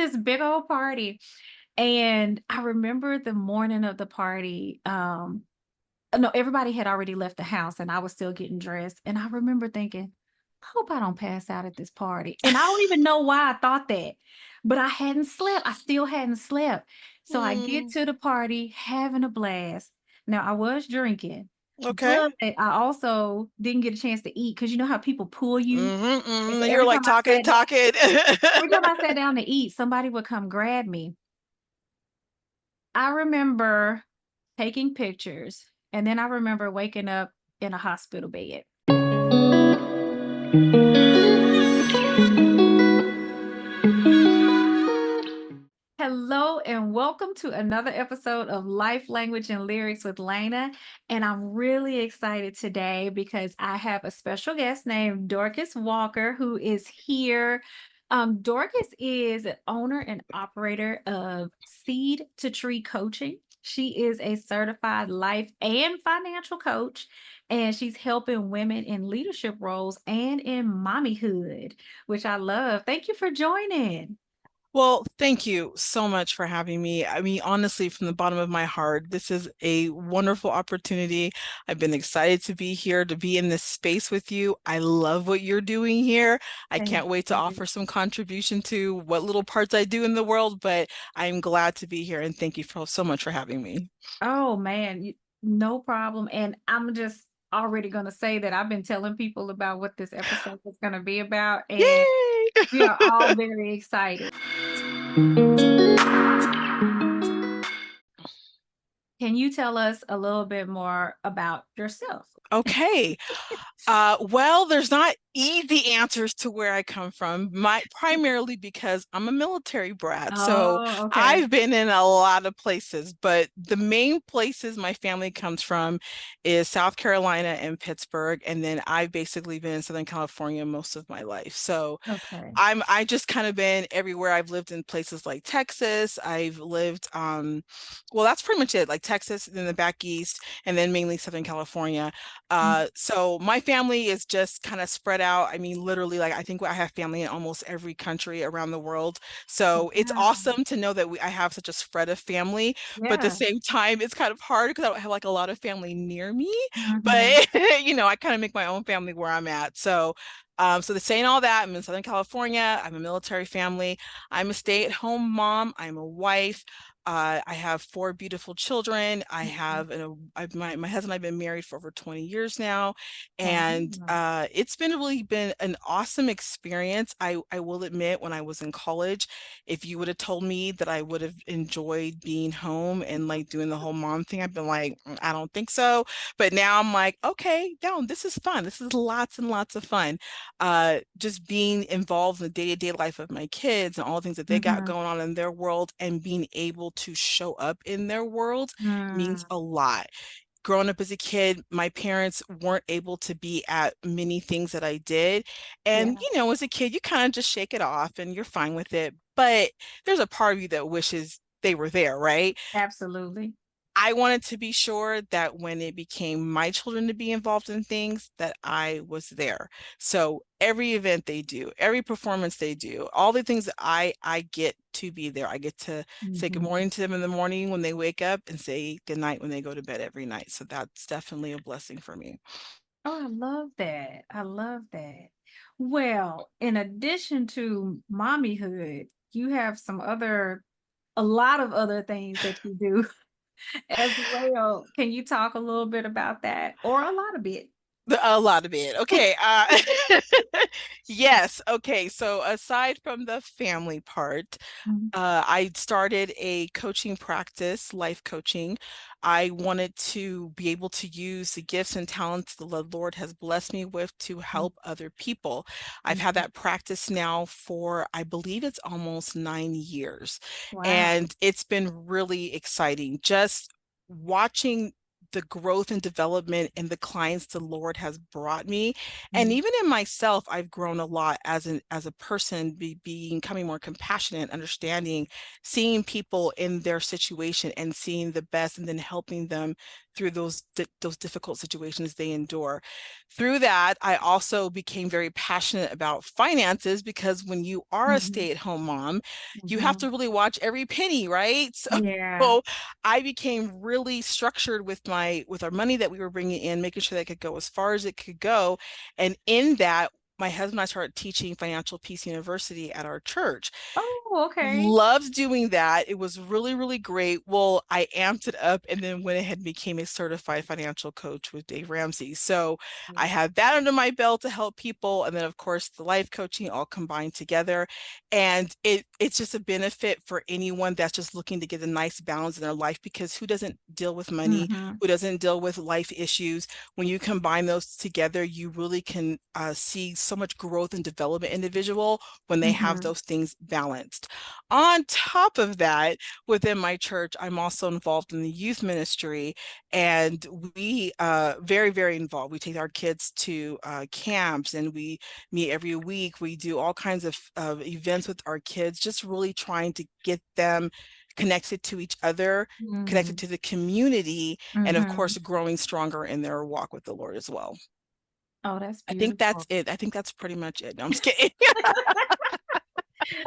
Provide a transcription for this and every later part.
this big old party. And I remember the morning of the party, no, everybody had already left the house and I was still getting dressed. And I remember thinking, I hope I don't pass out at this party. And I don't even know why I thought that, but I hadn't slept. I still hadn't slept. So I get Mm, to the party having a blast. Now I was drinking, okay. but I also didn't get a chance to eat because you know how people pull you. And so You're like talking and talking. every time I sat down to eat, somebody would come grab me. I remember taking pictures, and then I remember waking up in a hospital bed. Hello, and welcome to another episode of Life, Language, and Lyrics with Laina. And I'm really excited today because I have a special guest named Dorcas Walker who is here. Dorcas is an owner and operator of Seed to Tree Coaching. She is a certified life and financial coach, and she's helping women in leadership roles and in mommyhood, which I love. Thank you for joining. Well, thank you so much for having me. I mean, honestly, from the bottom of my heart, this is a wonderful opportunity. I've been excited to be here, to be in this space with you. I love what you're doing here. I Thank can't wait to you. offer some contribution to what little parts I do in the world, but I'm glad to be here and thank you so much for having me. Oh man, no problem. And I'm just already going to say that I've been telling people about what this episode is going to be about, and Yay! we are all very excited. Can you tell us a little bit more about yourself? Okay. Well, there's not easy answers to where I come from. My primarily because I'm a military brat. So Oh, okay. I've been in a lot of places, but the main places my family comes from is South Carolina and Pittsburgh. And then I've basically been in Southern California most of my life. So Okay. I just kind of been everywhere. I've lived in places like Texas. I've lived well, that's pretty much it, like Texas and then the back east, and then mainly Southern California. Mm. So my family is just kind of spread out. I mean, literally, like I think I have family in almost every country around the world. So it's Wow. awesome to know that I have such a spread of family, but at the Yeah. same time, it's kind of hard because I don't have like a lot of family near me. Mhm. But I kind of make my own family where I'm at. So saying all that, I'm in Southern California. I'm a military family. I'm a stay-at-home mom. I'm a wife. I have four beautiful children. Mhm. My husband and I've been married for over 20 years now, and Wow. it's been really been an awesome experience. I will admit, when I was in college, if you would have told me that I would have enjoyed being home and like doing the whole mom thing, I've been like, I don't think so. But now I'm like, okay, no, this is fun. This is lots and lots of fun. Just being involved in the day-to-day life of my kids and all the things that they got Mhm. going on in their world and being able to show up in their world means Mm. a lot. Growing up as a kid, my parents weren't able to be at many things that I did. And, Yeah, as a kid, you kind of just shake it off and you're fine with it. But there's a part of you that wishes they were there, right? absolutely. I wanted to be sure that when it became my children to be involved in things, that I was there. So every event they do, every performance they do, all the things that I get to be there. I get to say good Mhm. morning to them in the morning when they wake up and say good night when they go to bed every night. So that's definitely a blessing for me. Oh, I love that. I love that. Well, in addition to mommyhood, you have a lot of other things that you do as well. Can you talk a little bit about that or a lot of bit? A lot of it. Okay. Yes. Okay. So aside from the family part, Mhm. I started a coaching practice, life coaching. I wanted to be able to use the gifts and talents the Lord has blessed me with to help other people. I've had Mhm. that practice now for, I believe it's almost 9 years. Wow. And it's been really exciting just watching the growth and development in the clients the Lord has brought me. And Mhm. even in myself, I've grown a lot as a person, becoming more compassionate, understanding, seeing people in their situation and seeing the best and then helping them through those difficult situations they endure. Through that, I also became very passionate about finances because when you are a Mhm. stay-at-home mom, you have Mhm. to really watch every penny, right? Yeah. So I became really structured with our money that we were bringing in, making sure that it could go as far as it could go. And in that, my husband and I started teaching Financial Peace University at our church. Oh, okay. Loved doing that. It was really, really great. Well, I amped it up and then went ahead and became a certified financial coach with Dave Ramsey. So I had that under my belt to help people. And then of course the life coaching all combined together. And it's just a benefit for anyone that's just looking to get a nice balance in their life, because who doesn't deal with money? Mhm. Who doesn't deal with life issues? When you combine those together, you really can see so much growth and development individual when they have Mhm. those things balanced. On top of that, within my church, I'm also involved in the youth ministry, and we very, very involved. We take our kids to camps, and we meet every week. We do all kinds of events with our kids, just really trying to get them connected to each other, connected Mhm. to the community, and of Mhm. course, growing stronger in their walk with the Lord as well. Oh, that's I think that's beautiful. it. I think that's pretty much it. No, I'm just kidding.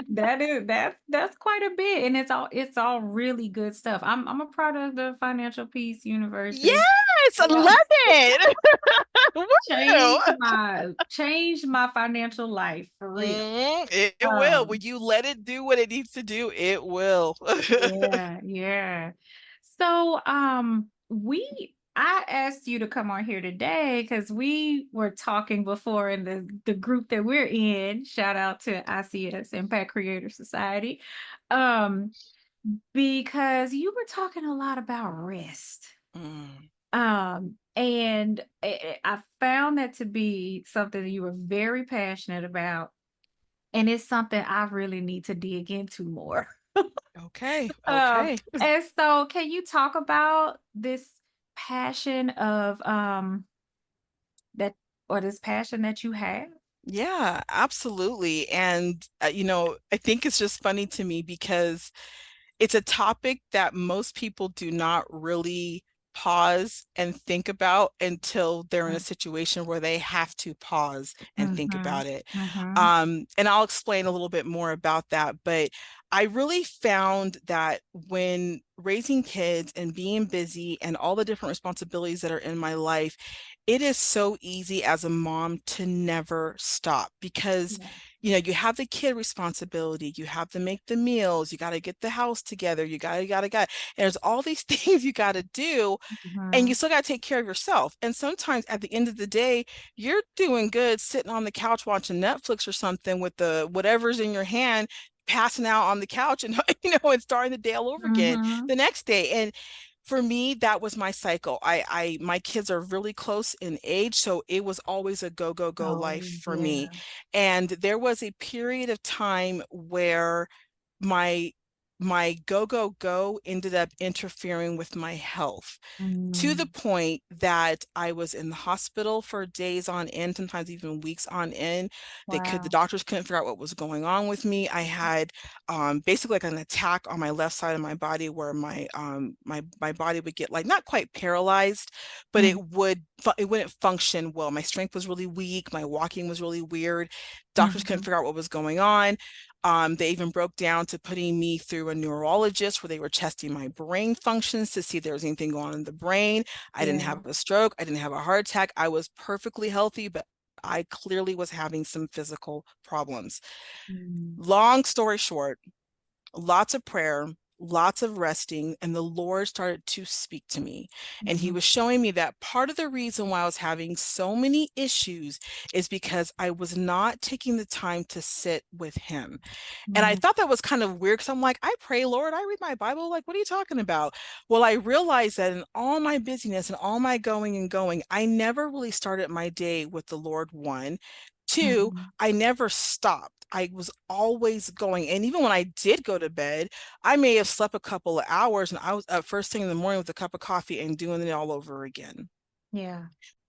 That's quite a bit, and it's all really good stuff. I'm a part of the Financial Peace University. Yes, I Yeah. love it. Woo! Changed my financial life for real. It will. When Um, you let it do what it needs to do, it will. yeah, yeah. So, I asked you to come on here today because we were talking before in the group that we're in. Shout out to ICS Impact Creator Society. Um, because you were talking a lot about rest. Mm, And I found that to be something that you were very passionate about, and it's something I really need to dig into more. okay, Um, okay. and so can you talk about this passion of that or this passion that you have? Yeah, absolutely. And, I think it's just funny to me because it's a topic that most people do not really pause and think about until they're in a situation where they have to pause and think Mhm. about it. Mhm. And I'll explain a little bit more about that. But I really found that when raising kids and being busy and all the different responsibilities that are in my life, it is so easy as a mom to never stop because Yeah. you have the kid responsibility, you have to make the meals, you got to get the house together, you got to, and there's all these things you got to do, and you Mhm. still got to take care of yourself. And sometimes at the end of the day, you're doing good sitting on the couch watching Netflix or something with the whatever's in your hand, passing out on the couch and and starting the day all over again Mhm. the next day. And for me, that was my cycle. My kids are really close in age, so it was always a go, go, go life Oh, for me. yeah. And there was a period of time where my my go, go, go ended up interfering with my health to the Mm. point that I was in the hospital for days on end, sometimes even weeks on end. The Wow. doctors couldn't figure out what was going on with me. I had basically like an attack on my left side of my body where my body would get like not quite paralyzed, but Mhm. it wouldn't function well. My strength was really weak. My walking was really weird. Doctors couldn't Mhm. figure out what was going on. They even broke down to putting me through a neurologist where they were testing my brain functions to see if there was anything going on in the brain. I didn't Yeah. have a stroke. I didn't have a heart attack. I was perfectly healthy, but I clearly was having some physical problems. Mm. Long story short, lots of prayer, lots of resting, and the Lord started to speak to me. And He Mhm. was showing me that part of the reason why I was having so many issues is because I was not taking the time to sit with Him. And I Mhm. thought that was kind of weird because I'm like, I pray, Lord, I read my Bible. Like, what are you talking about? Well, I realized that in all my busyness and all my going and going, I never really started my day with the Lord, one. Two, Mhm. I never stopped. I was always going. And even when I did go to bed, I may have slept a couple of hours and I was up first thing in the morning with a cup of coffee and doing it all over again. Yeah.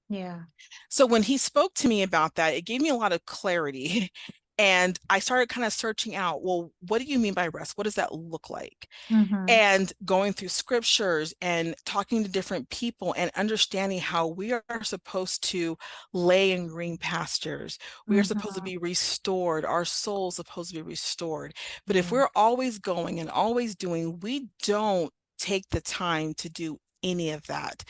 Yeah. So when he spoke to me about that, it gave me a lot of clarity. And I started kind of searching out, well, what do you mean by rest? What does that look like? Mhm. And going through scriptures and talking to different people and understanding how we are supposed to lay in green pastures. We are supposed to Mhm. be restored. Our soul's supposed to be restored. But if Yeah. we're always going and always doing, we don't take the time to do any of that.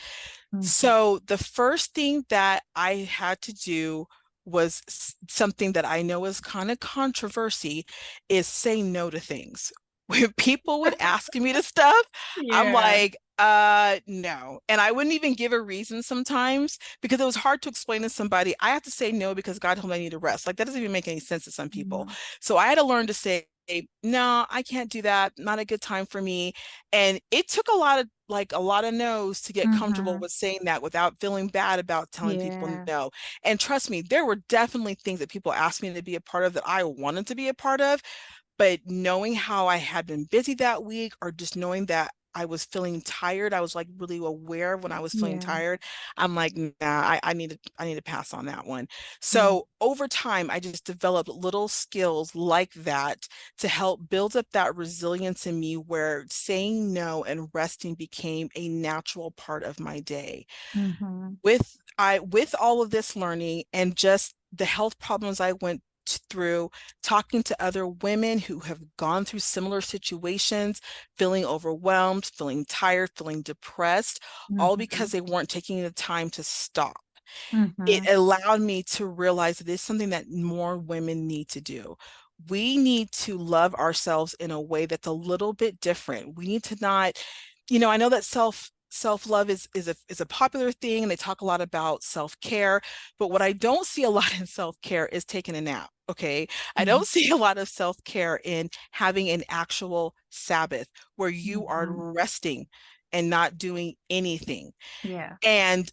Mhm. So the first thing that I had to do was something that I know is kind of controversy, is say no to things. When people would ask me to stuff, I'm Yeah. like, no. And I wouldn't even give a reason sometimes because it was hard to explain to somebody. I have to say no because God told me I need to rest. Like that doesn't even make any sense to some people. Mhm. So I had to learn to say, no, I can't do that. Not a good time for me. And it took a lot of no's to get comfortable Mhm. with saying that without feeling bad about telling people Yeah. no. And trust me, there were definitely things that people asked me to be a part of that I wanted to be a part of, but knowing how I had been busy that week, or just knowing that I was feeling tired, I was like really aware of when I was feeling Yeah. tired. I'm like, nah, I need to pass on that one. Yeah. So over time, I just developed little skills like that to help build up that resilience in me where saying no and resting became a natural part of my day. Mhm. With all of this learning and just the health problems I went through, talking to other women who have gone through similar situations, feeling overwhelmed, feeling tired, feeling depressed, all because Mhm. they weren't taking the time to stop. It Mhm. allowed me to realize that it's something that more women need to do. We need to love ourselves in a way that's a little bit different. We need to not, I know that self-love is a popular thing and they talk a lot about self-care, but what I don't see a lot in self-care is taking a nap. Okay. I Mhm. don't see a lot of self-care in having an actual Sabbath where you are Mhm. resting and not doing anything. Yeah. And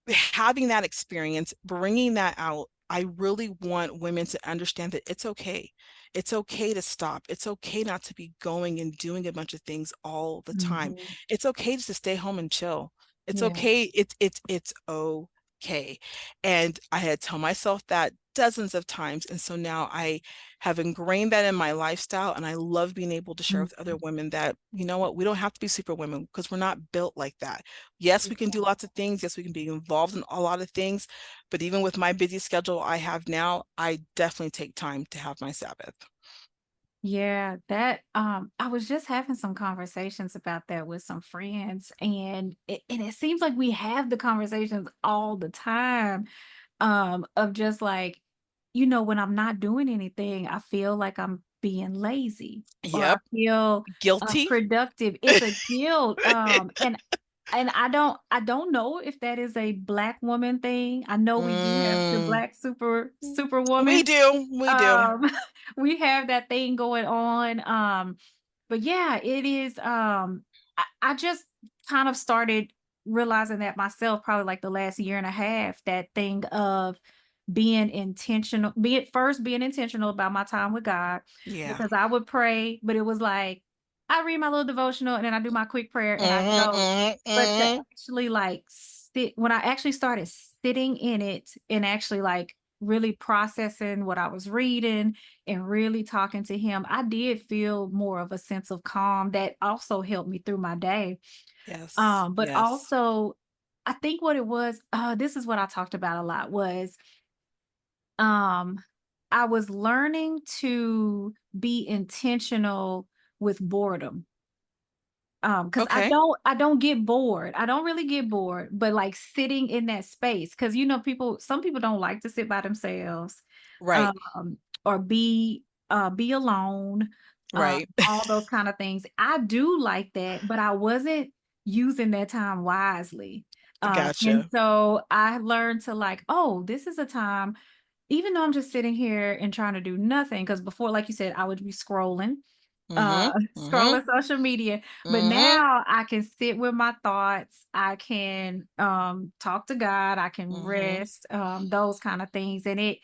having that experience, bringing that out, I really want women to understand that it's okay. It's okay to stop. It's okay not to be going and doing a bunch of things all the time. Mhm. It's okay just to stay home and chill. It's Yeah. okay. It's okay. And I had to tell myself that dozens of times. And so now I have ingrained that in my lifestyle. And I love being able to share with other Mhm. women that, you know what, we don't have to be super women because we're not built like that. Yes, we can do lots of things. Yes, we can be involved in a lot of things. But even with my busy schedule I have now, I definitely take time to have my Sabbath. Yeah, that I was just having some conversations about that with some friends, and it seems like we have the conversations all the time, of just like, when I'm not doing anything, I feel like I'm being lazy, or I Yep. feel Guilty. productive. It's a guilt, and I don't know if that is a Black woman thing. I know we do have the Mm, Black we superwoman. do. We do. Um, we have that thing going on. But yeah, it is. I just kind of started realizing that myself probably like the last year and a half, that thing of being intentional about my time with God, Yeah. because I would pray, but it was like I read my little devotional and then I do my quick prayer and I Hmm, go. hmm, But to hmm. actually like when I actually started sitting in it and actually like really processing what I was reading and really talking to him, I did feel more of a sense of calm that also helped me through my day. Yes. But Yes. also I think what it was, this is what I talked about a lot, was um I was learning to be intentional with boredom. Because Okay. I don't get bored. I don't really get bored, but like sitting in that space, because some people don't like to sit by themselves, Right. um, or be alone, Right. all those kind of things. I do like that, but I wasn't using that time wisely. And Gotcha. so I learned to like, oh, this is a time, even though I'm just sitting here and trying to do nothing, because before, like you said, I would be scrolling, Mm-hmm. Mm-hmm. scrolling social media, but Mm-hmm. now I can sit with my thoughts, I can, talk to God, I can Mm-hmm. rest, those kind of things, and it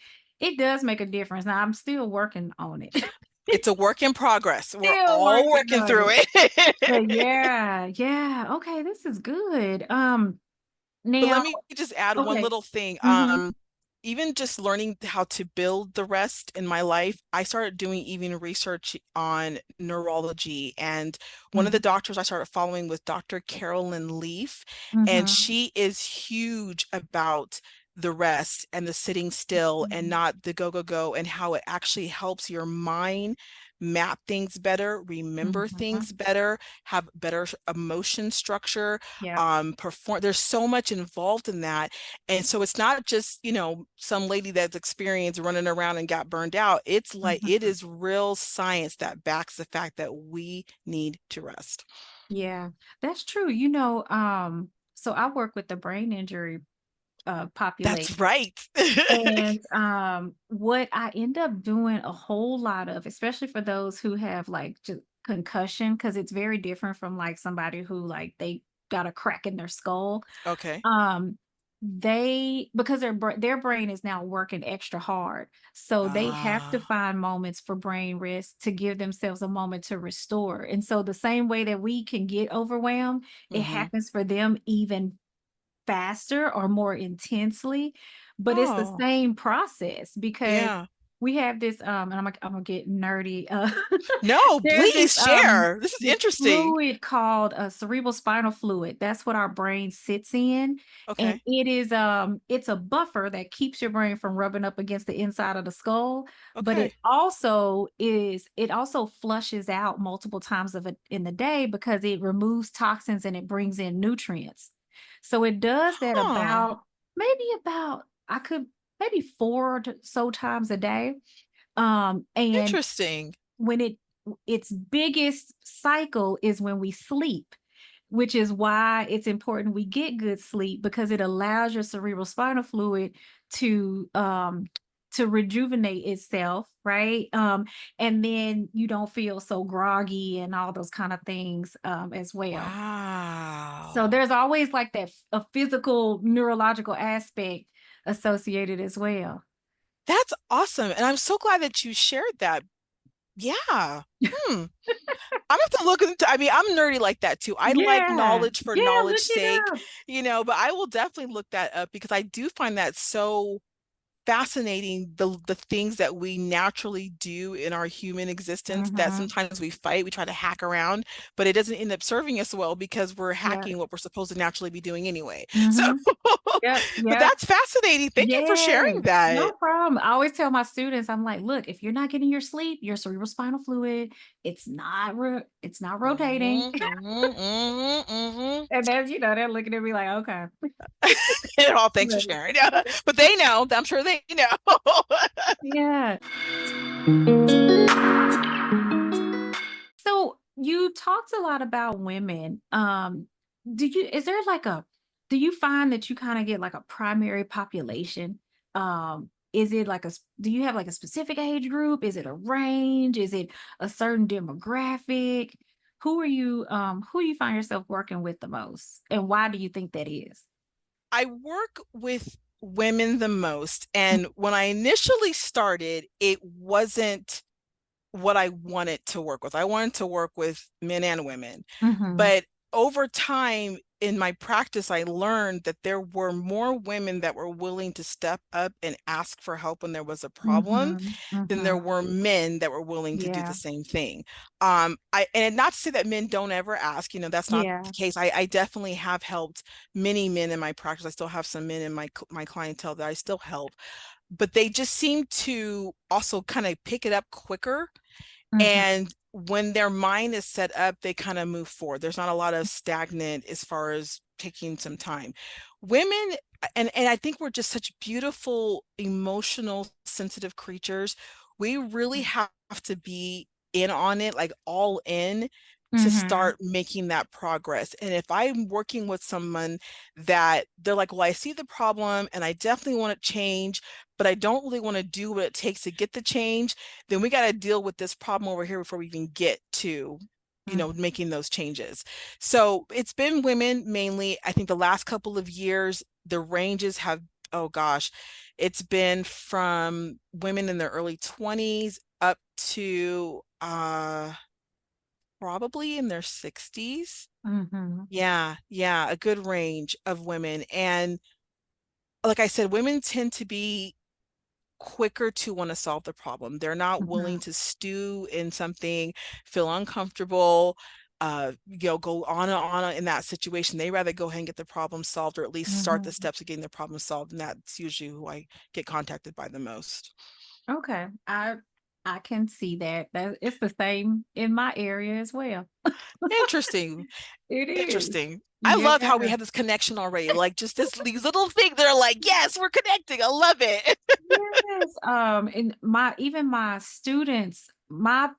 does make a difference. Now I'm still working on it. It's a work in progress. We're Still all working working on through it. it. But yeah, yeah, okay, this is good. But let Now me just add one okay. little thing. Mhm. even just learning how to build the rest in my life, I started doing even research on neurology. And one of the Mhm, doctors I started following was Dr. Carolyn Leaf, and mhm, she is huge about the rest and the sitting still and mhm, not the go, go, go, and how it actually helps your mind map things better, remember mhm. things better, have better emotion structure, Yep. perform. There's so much involved in that. And so it's not just, some lady that's experienced running around and got burned out. It's like it Mhm. is real science that backs the fact that we need to rest. Yeah, that's true. So I work with the brain injury population. That's right. And what I end up doing a whole lot of, especially for those who have like just concussion, because it's very different from like somebody who like they got a crack in their skull. Okay. Um, they because their brain is now working extra hard, so they have to Ah, find moments for brain rest to give themselves a moment to restore. And so the same way that we can get overwhelmed, it mm-hmm. happens for them even faster or more intensely, but it's the Oh, same process because yeah. we have this, and I'm gonna get nerdy, No, there's please share. This is this interesting. fluid called, cerebral spinal fluid. That's what our brain sits in, and Okay. it's a buffer that keeps your brain from rubbing up against the inside of the skull, but Okay. it also flushes out multiple times in the day because it removes toxins and it brings in nutrients. So it does that Huh. about I could maybe 4 to so times a day. And Interesting. when its biggest cycle is when we sleep, which is why it's important we get good sleep because it allows your cerebral spinal fluid to um to rejuvenate itself, right? And then you don't feel so groggy and all those kind of things as well. So Wow. there's always like a physical neurological aspect associated as well. That's awesome. And I'm so glad that you shared that. Yeah. Hmm. I'm gonna have to look into, I mean, I'm nerdy like that too. I like Yeah. knowledge for Yeah, knowledge look it sake, up. but I will definitely look that up because I do find that so fascinating, the things that we naturally do in our human existence that Mhm. sometimes we fight, we try to hack around, but it doesn't end up serving us well because we're Yeah. hacking what we're supposed to naturally be doing anyway. So, Mhm. Yep, but yep. that's fascinating. Thank you for Yes, sharing that. no problem. I always tell my students, I'm like, "Look, if you're not getting your sleep, your cerebral spinal fluid, it's not rotating." Mhm, mhm, mhm, mhm. And then, they're looking at me like, "Okay." Oh, thanks for Right. sharing. But they know. I'm sure they know. Yeah. So you talked a lot about women. Do you find that you kind of get like a primary population? Is it like do you have like a specific age group? Is it a range? Is it a certain demographic? Who do you find yourself working with the most? And why do you think that is? I work with women the most. And when I initially started, it wasn't what I wanted to work with. I wanted to work with men and women. Mm-hmm. But over time in my practice, I learned that there were more women that were willing to step up and ask for help when there was a problem Mm-hmm. than there Mm-hmm. were men that were willing to do the Yeah. same thing. And not to say that men don't ever ask, that's not Yeah. the case. I definitely have helped many men in my practice. I still have some men in my clientele that I still help, but they just seem to also kind of pick it up quicker, Mm-hmm. and when their mind is set up, they kind of move forward. There's not a lot of stagnant as far as taking some time. Women, and I think we're just such beautiful, emotional, sensitive creatures. We really have to be in on it, like all in, to Mm-hmm. start making that progress. And if I'm working with someone that they're like, well, I see the problem and I definitely want to change, but I don't really want to do what it takes to get the change, then we got to deal with this problem over here before we even get to making those changes. So it's been women mainly. I think the last couple of years the ranges have, oh gosh, it's been from women in their early 20s up to probably in their 60s. Mm-hmm. Yeah, a good range of women. And like I said, women tend to be quicker to want to solve the problem. They're not willing Mhm, to stew in something, feel uncomfortable, go on and on in that situation. They rather go ahead and get the problem solved, or at least start the mhm. steps of getting the problem solved. And that's usually who I get contacted by the most. Okay, I can see that. That it's the same in my area as well. Interesting. It is. Interesting. I Yeah. love how we have this connection already. Like just these little things that are like, yes, we're connecting. I love it. Yes. And my even my students, my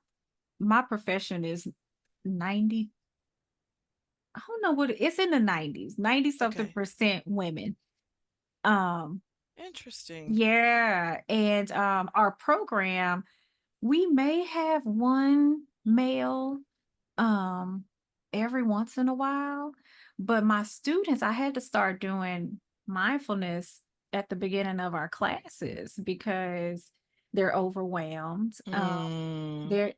profession is 90, I don't know what it's in the 90s, 90 something Okay. percent women. Um, Interesting. yeah. And our program, we may have one male um every once in a while, but my students, I had to start doing mindfulness at the beginning of our classes because they're overwhelmed. Mm, They're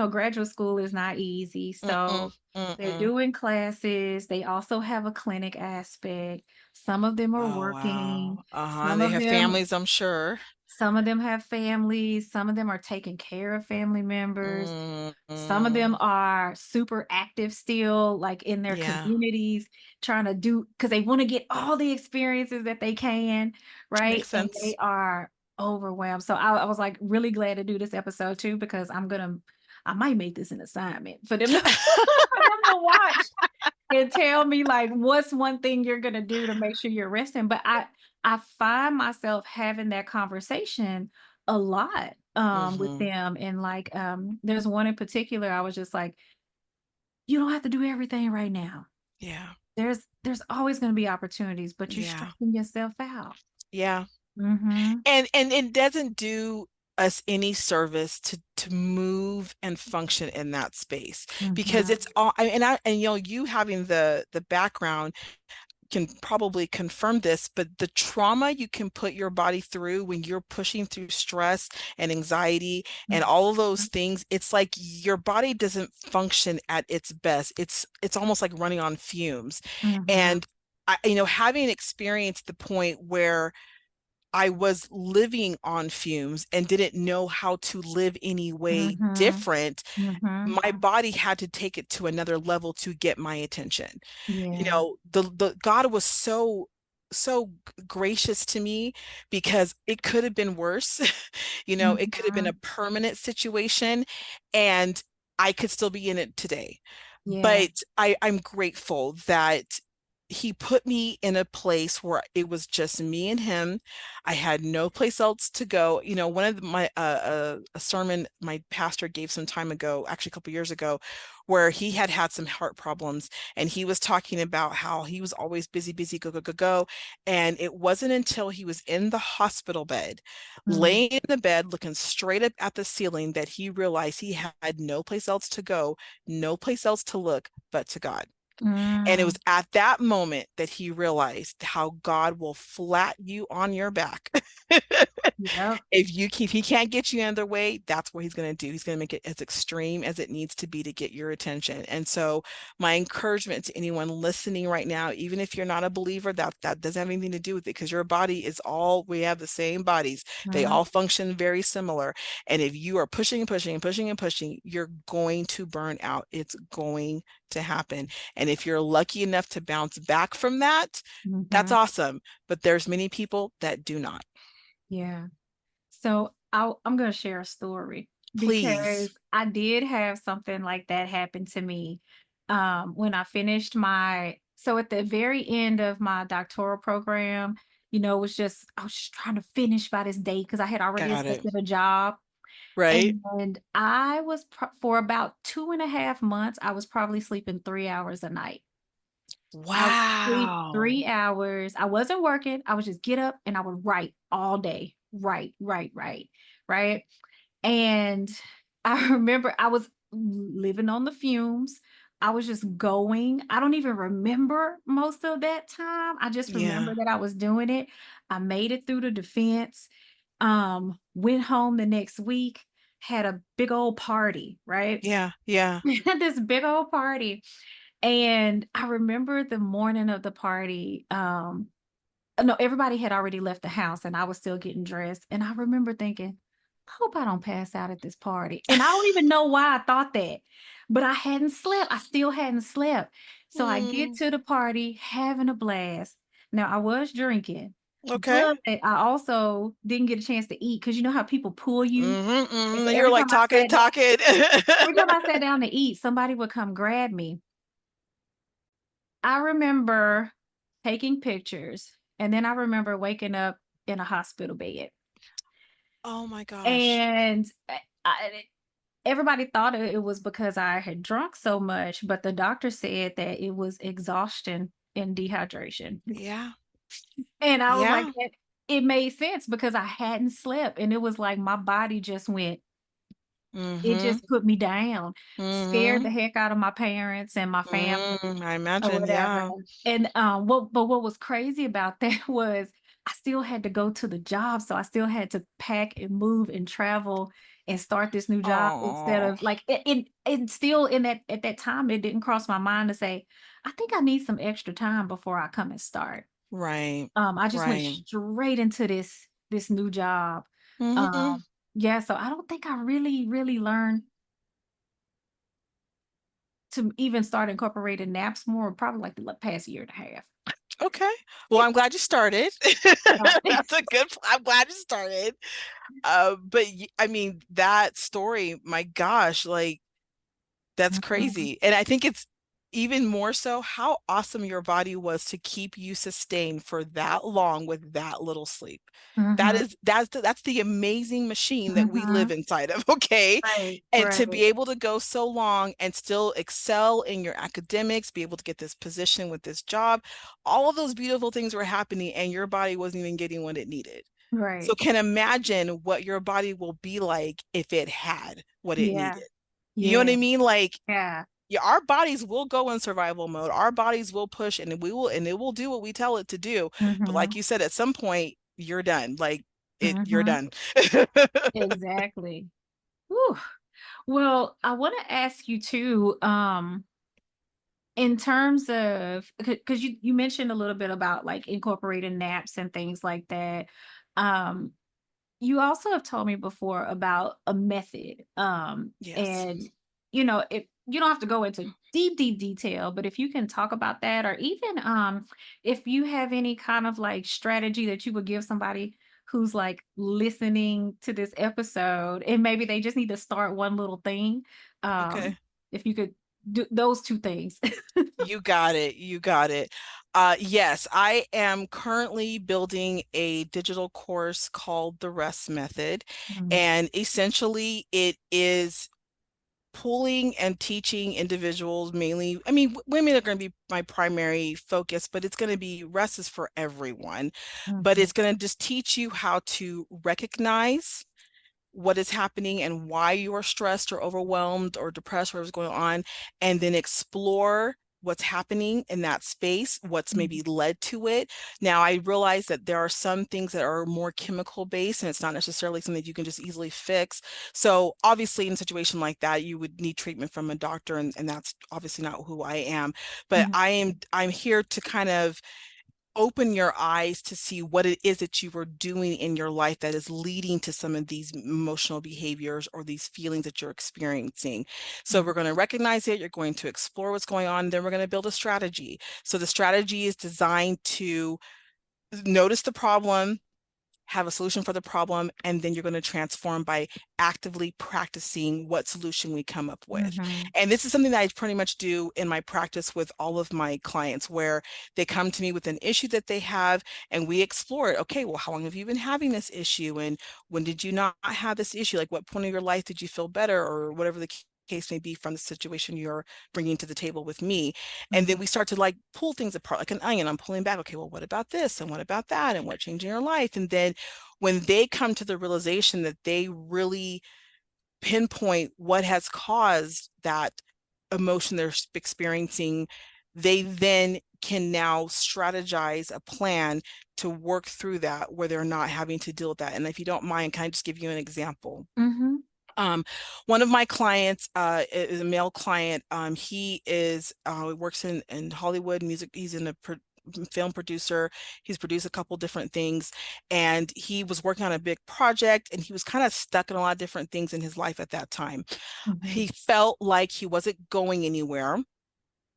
graduate school is not easy, mm-mm, so they're mm-mm. doing classes. They also have a clinic aspect. Some of them are Oh, working. wow. Uh-huh. some They of have them families, I'm sure. some of them have families, some of them are taking care of family members. Some of them Mm, are super active still, like in their yeah, communities, trying to do because they want to get all the experiences that they can, right? makes And sense. they are overwhelmed. So I was like really glad to do this episode too, because I might make this an assignment for them to, for them to watch and tell me like what's one thing you're gonna do to make sure you're resting. But I find myself having that conversation a lot with Hmm. them. And like there's one in particular, I was just like, you don't have to do everything right now. Yeah, There's always gonna be opportunities, but you're yeah, stressing yourself out. yeah. Mm-hmm. And it doesn't do us any service to move and function in that space because Mm-hmm. it's all and you having the background can probably confirm this, but the trauma you can put your body through when you're pushing through stress and anxiety and all of those things, it's like your body doesn't function at its best. It's almost like running on fumes. Mm-hmm. And having experienced the point where I was living on fumes and didn't know how to live any way Mm-hmm. different, Mm-hmm. my body had to take it to another level to get my attention. Yeah. The God was so gracious to me because it could have been worse. It could have been a Mm-hmm. permanent situation and I could still be in it today. Yeah. But I'm grateful that he put me in a place where it was just me and him. I had no place else to go. One of my a sermon my pastor gave some time ago, actually a couple years ago, where he had some heart problems and he was talking about how he was always busy, busy, go, go, go, go. And it wasn't until he was in the hospital bed, Mm-hmm. laying in the bed, looking straight up at the ceiling, that he realized he had no place else to go, no place else to look but to God. And it was Mm. at that moment that he realized how God will flat you on your back. Yep. If he can't get you another way, that's what he's going to do. He's going to make it as extreme as it needs to be to get your attention. And so my encouragement to anyone listening right now, even if you're not a believer, that doesn't have anything to do with it, because your body is all, we have the same bodies. They Mhm. all function very similar. And if you are pushing and pushing and pushing and pushing, you're going to burn out. It's going to happen. And if you're lucky enough to bounce back from that, that's Mhm. awesome. But there's many people that do not. Yeah. So I'm gonna share a story Please. because I did have something like that happen to me when I finished so at the very end of my doctoral program, it was just I was just trying to finish by this date because I had already Got it. accepted a job. Right? And I was for about 2.5 months, I was probably sleeping 3 hours a night. I would sleep Wow. 3 hours. I wasn't working. I would just get up and I would write all day. Write, write, write, right? And I remember I was living on the fumes. I was just going. I don't even remember most of that time. I just remember Yeah. that I was doing it. I made it through the defense. Went home the next week, had a big old party, right? Yeah. Yeah. Had this big old party. And I remember the morning of the party, no, everybody had already left the house and I was still getting dressed. And I remember thinking, I hope I don't pass out at this party. And I don't even know why I thought that, but I hadn't slept. I still hadn't slept. So I get Mm, to the party having a blast. Now I was drinking, okay. but I also didn't get a chance to eat because you know how people pull you. Mhm, And mhm. so And you're like talking and talking. every time I sat down to eat, somebody would come grab me. I remember taking pictures, and then I remember waking up in a hospital bed. Oh my gosh. And everybody thought it was because I had drunk so much, but the doctor said that it was exhaustion and dehydration. Yeah. And I was like, Yeah. it made sense because I hadn't slept, and it was like my body just went, it Mhm. just put me down, scared the Mhm. heck out of my parents and my family. I Or imagine, whatever, yeah. and, what was crazy about that was I still had to go to the job, so I still had to pack and move and travel and start this new job instead Oh. of like, it still in that at that time, it didn't cross my mind to say, "I think I need some extra time before I come and start." Right. I just went Right. straight into this new job. Mhm. Yeah, so I don't think I really, really learned to even start incorporating naps more, probably like the past year and a half. Okay. Well, I'm glad you started. Right. That's a good I'm glad you started. But I mean, that story, my gosh, like that's Mhm, crazy. And I think it's even more so how awesome your body was to keep you sustained for that long with that little sleep. mhm, That's the amazing machine that we live mhm. inside of, okay? Right, And to right, be able to go so long and still excel in your academics, be able to get this position with this job, all of those beautiful things were happening and your body wasn't even getting what it needed. So right. can imagine what your body will be like if it had what it Yeah, needed. You know what yeah, I mean? Like, yeah. yeah, our bodies will go in survival mode. Our bodies will push and it will do what we tell it to do. But like Mhm, you said, at some point you're done. Like you're mhm. done. Exactly. Whew. Well, I wanna ask you too, in terms of because you mentioned a little bit about, like, incorporating naps and things like that. Um, You also have told me before about a method, Yes. and, if you don't have to go into deep, deep detail, but if you can talk about that, or even, if you have any kind of, like, strategy that you would give somebody who's, like, listening to this episode, and maybe they just need to start one little thing, Okay. if you could do those 2 things. You got it. You got it. Yes, I am currently building a digital course called the R.E.S.T method. Mhm, And essentially it is pulling and teaching individuals mainly, I mean, women are going to be my primary focus, but it's going to be R.E.S.T is for everyone, but mhm, it's going to just teach you how to recognize what is happening and why you are stressed or overwhelmed or depressed, whatever's going on, and then explore what's happening in that space, what's mhm, maybe led to it. Now, I realize that there are some things that are more chemical based and it's not necessarily something that you can just easily fix. So obviously in a situation like that, you would need treatment from a doctor and that's obviously not who I am. But mhm, I'm here to kind of open your eyes to see what it is that you are doing in your life that is leading to some of these emotional behaviors or these feelings that you're experiencing. So mhm, we're going to recognize it, you're going to explore what's going on, then we're going to build a strategy. So the strategy is designed to notice the problem, have a solution for the problem, and then you're going to transform by actively practicing what solution we come up with. mhm, And this is something that I pretty much do in my practice with all of my clients, where they come to me with an issue that they have and we explore it. Okay, well, how long have you been having this issue? And when did you not have this issue? Like, what point of your life did you feel better, or whatever the case may be from the situation you're bringing to the table with me? And then mhm, we start to like pull things apart like an onion. I'm pulling back. Okay, well, what about this? And what about that? And what changed in your life? And then when they come to the realization that they really pinpoint what has caused that emotion they're experiencing, they then can now strategize a plan to work through that where they're not having to deal with that. And if you don't mind, can I just give you an example? mhm, Um, one of my clients is a male client. He works in Hollywood music. He's in a film producer. He's produced a couple different things, and he was working on a big project, and he was kind of stuck in a lot of different things in his life at that time. He Mhm. felt like he wasn't going anywhere.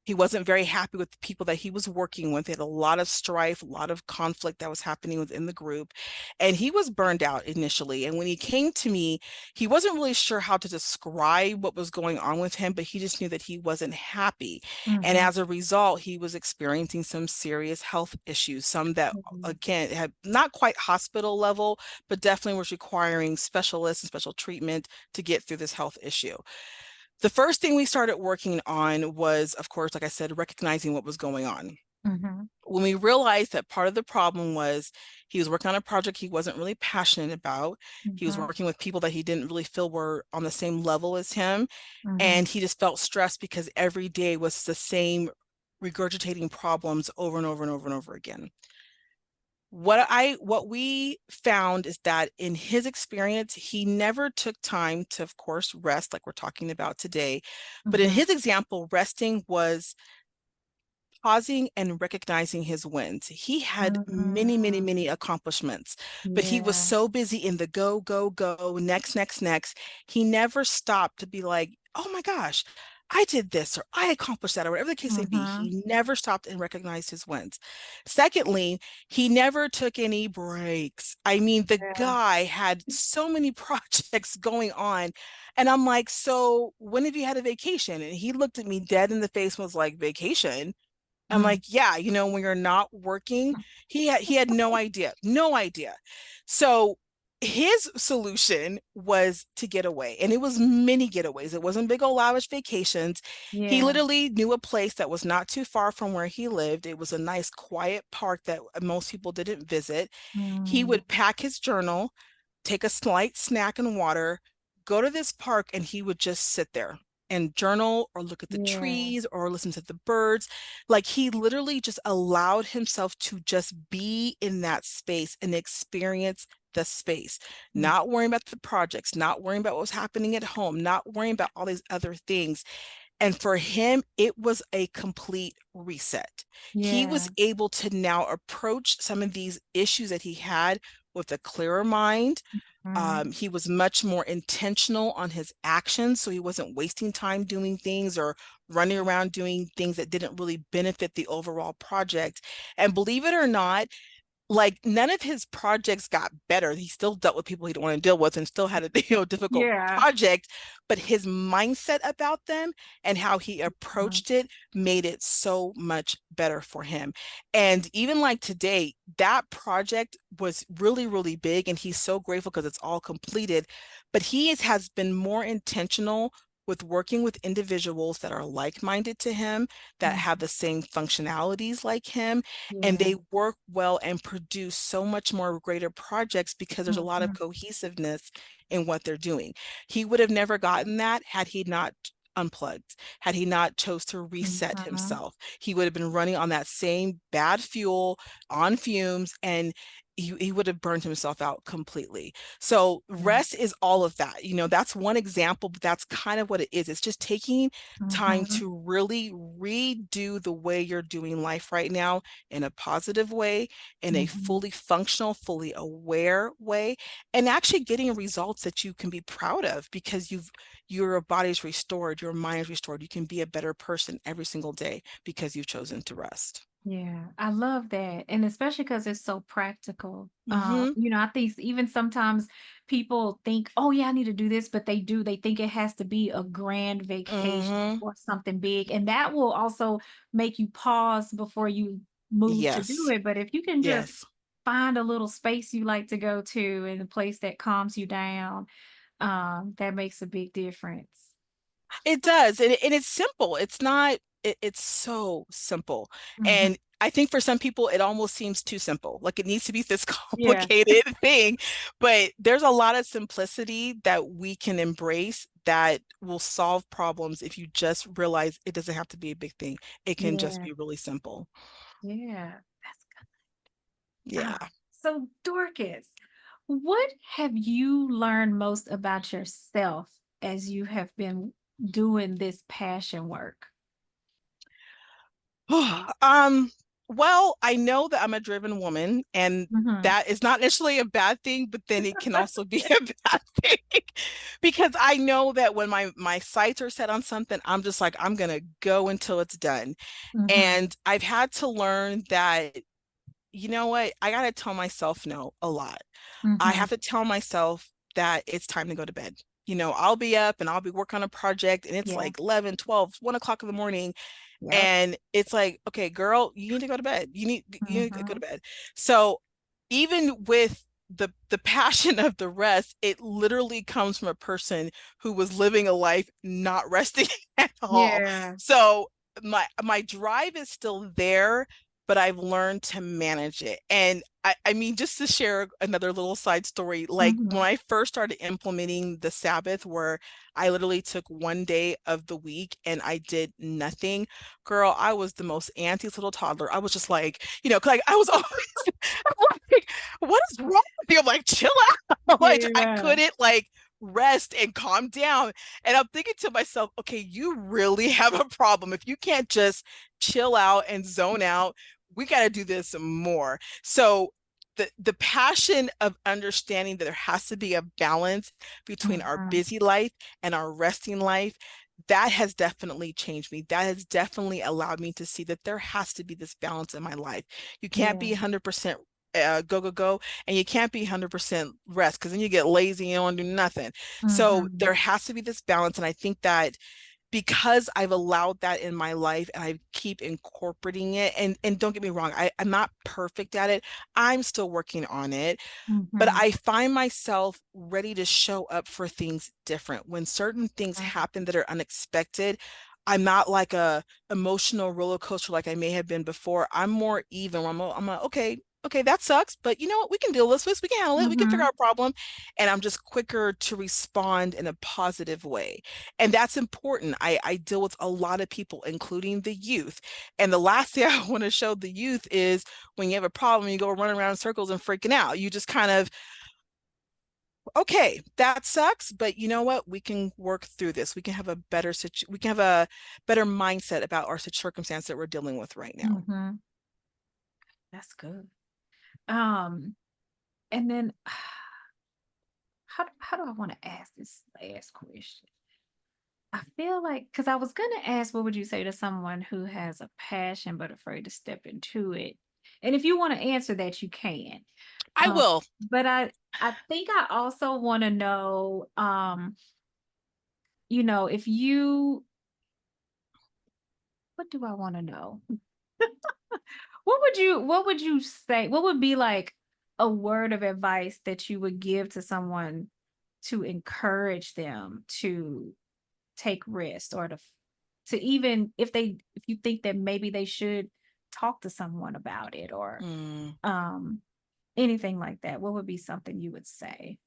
He wasn't very happy with the people that he was working with. He had a lot of strife, a lot of conflict that was happening within the group. And he was burned out initially. And when he came to me, he wasn't really sure how to describe what was going on with him, but he just knew that he wasn't happy. And Mhm. as a result, he was experiencing some serious health issues, some that, Mhm. again, had not quite hospital level, but definitely was requiring specialists and special treatment to get through this health issue. The first thing we started working on was, of course, like I said, recognizing what was going on. Mhm. When we realized that part of the problem was he was working on a project he wasn't really passionate about, he was Mhm. working with people that he didn't really feel were on the same level as him, Mhm. and he just felt stressed because every day was the same regurgitating problems over and over and over and over again. What we found is that in his experience, he never took time to, of course, rest like we're talking about today. But in Mhm. his example, resting was pausing and recognizing his wins. He had many, many, Mhm. many accomplishments, but he was Yeah. so busy in the go, go, go, next, next, next. He never stopped to be like, oh my gosh, I did this or I accomplished that or whatever the case may be. Mhm. He never stopped and recognized his wins. Secondly, he never took any breaks. I mean, the Yeah. guy had so many projects going on. And I'm like, so when have you had a vacation? And he looked at me dead in the face and was like, vacation? I'm Mm. like, yeah, when you're not working, he had no idea, no idea. So his solution was to get away, and it was many getaways. It wasn't big old lavish vacations. He Yeah. literally knew a place that was not too far from where he lived. It was a nice quiet park that most people didn't visit. He Mm. would pack his journal, take a slight snack and water, go to this park, and he would just sit there and journal or look at the Yeah. trees or listen to the birds. Like he literally just allowed himself to just be in that space and experience the space, Mm. not worrying about the projects, not worrying about what was happening at home, not worrying about all these other things. And for him, it was a complete reset. He was Yeah. able to now approach some of these issues that he had with a clearer mind. Mhm. He was much more intentional on his actions, so he wasn't wasting time doing things or running around doing things that didn't really benefit the overall project. And believe it or not, like none of his projects got better. He still dealt with people he didn't want to deal with and still had a difficult Yeah. project, but his mindset about them and how he Mhm. approached it made it so much better for him. And even like today, that project was really, really big, and he's so grateful because it's all completed. But has been more intentional with working with individuals that are like-minded to him, that have Mhm. the same functionalities like him, and Yeah. they work well and produce so much more greater projects because there's a lot of Mhm. cohesiveness in what they're doing. He would have never gotten that had he not unplugged, had he not chose to reset Mhm. himself. He would have been running on that same bad fuel, on fumes, and he would have burned himself out completely. So Yeah. rest is all of that. That's one example, but that's kind of what it is. It's just taking time Mhm. to really redo the way you're doing life right now in a positive way, in a Mhm. fully functional, fully aware way, and actually getting results that you can be proud of because your body's restored, your mind is restored. You can be a better person every single day because you've chosen to rest. Yeah, I love that, and especially because it's so practical. Mm-hmm. I think even sometimes people think, "Oh, yeah, I need to do this," but they do. They think it has to be a grand vacation Mm-hmm. or something big, and that will also make you pause before you move to do Yes. it. But if you can just Yes. find a little space you like to go to and a place that calms you down, that makes a big difference. It does. And it's simple. It's not, it's so simple. Mhm. And I think for some people, it almost seems too simple. Like it needs to be this Yeah. complicated thing. But there's a lot of simplicity that we can embrace that will solve problems if you just realize it doesn't have to be a big thing. It can just Yeah. be really simple. Yeah. That's Yeah. so Dorcas, what have you learned most about yourself as you have been doing this passion work? Um, Well, I know that I'm a driven woman, and Mhm. that is not necessarily a bad thing, but then it can also be a bad thing because I know that when my sights are set on something, I'm just like, I'm gonna go until it's done. Mhm. And I've had to learn that, you know what, I gotta tell myself no a lot. I Mhm. have to tell myself that it's time to go to bed. I'll be up and I'll be working on a project and it's Yeah. like 11, 12, 1 o'clock in the morning, Yep. and it's like, okay, girl, you need to go to bed. You need to go to Mhm. bed. So even with the passion of the rest, it literally comes from a person who was living a life not resting at all. Yeah. So my drive is still there, but I've learned to manage it. And I mean, just to share another little side story, like when Mhm. I first started implementing the Sabbath, where I literally took 1 day of the week and I did nothing, girl, I was the most anxious little toddler. I was just like, 'cause like I was always I'm like, what is wrong with you? I'm like, chill out. Like I Yeah. couldn't like rest and calm down. And I'm thinking to myself, okay, you really have a problem. If you can't just chill out and zone out, we got to do this more. So the passion of understanding that there has to be a balance between our Mhm. busy life and our resting life, that has definitely changed me. That has definitely allowed me to see that there has to be this balance in my life. You can't be Yeah. 100% go, go, go, and you can't be 100% rest because then you get lazy and you don't do nothing. So Mhm. there has to be this balance. And I think that because I've allowed that in my life and I keep incorporating it, and don't get me wrong, I'm not perfect at it. I'm still working on it, but Mhm. I find myself ready to show up for things different. When certain things Mhm. happen that are unexpected, I'm not like a emotional roller coaster like I may have been before. I'm more even. I'm like, okay, okay, that sucks, but you know what? We can deal with this. We can handle it. We can figure Mhm. out a problem. And I'm just quicker to respond in a positive way. And that's important. I deal with a lot of people, including the youth. And the last thing I want to show the youth is when you have a problem, you go running around in circles and freaking out. You just kind of, okay, that sucks, but you know what? We can work through this. We can have a better mindset about our circumstance that we're dealing with right now. Mhm. That's good. Um, and then how do I want to ask this last question? I feel like because I was gonna ask, what would you say to someone who has a passion but afraid to step into it? And if you want to answer that, you can. I Um, will. but I think I also want to know, if you what do I want to know? What would you say? What would be like a word of advice that you would give to someone to encourage them to take risks or to even if you think that maybe they should talk to someone about it or Mm. um anything like that, what would be something you would say?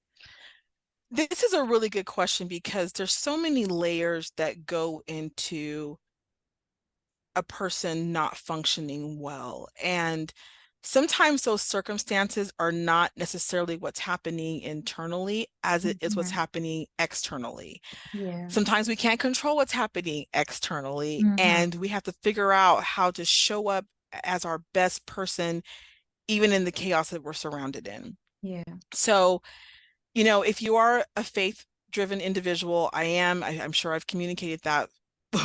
This is a really good question because there's so many layers that go into a person not functioning well. And sometimes those circumstances are not necessarily what's happening internally as it is what's Mhm. happening externally. Yeah. Sometimes we can't control what's happening externally, Mhm. and we have to figure out how to show up as our best person, even in the chaos that we're surrounded in. Yeah. So, if you are a faith driven individual, I am. I'm sure I've communicated that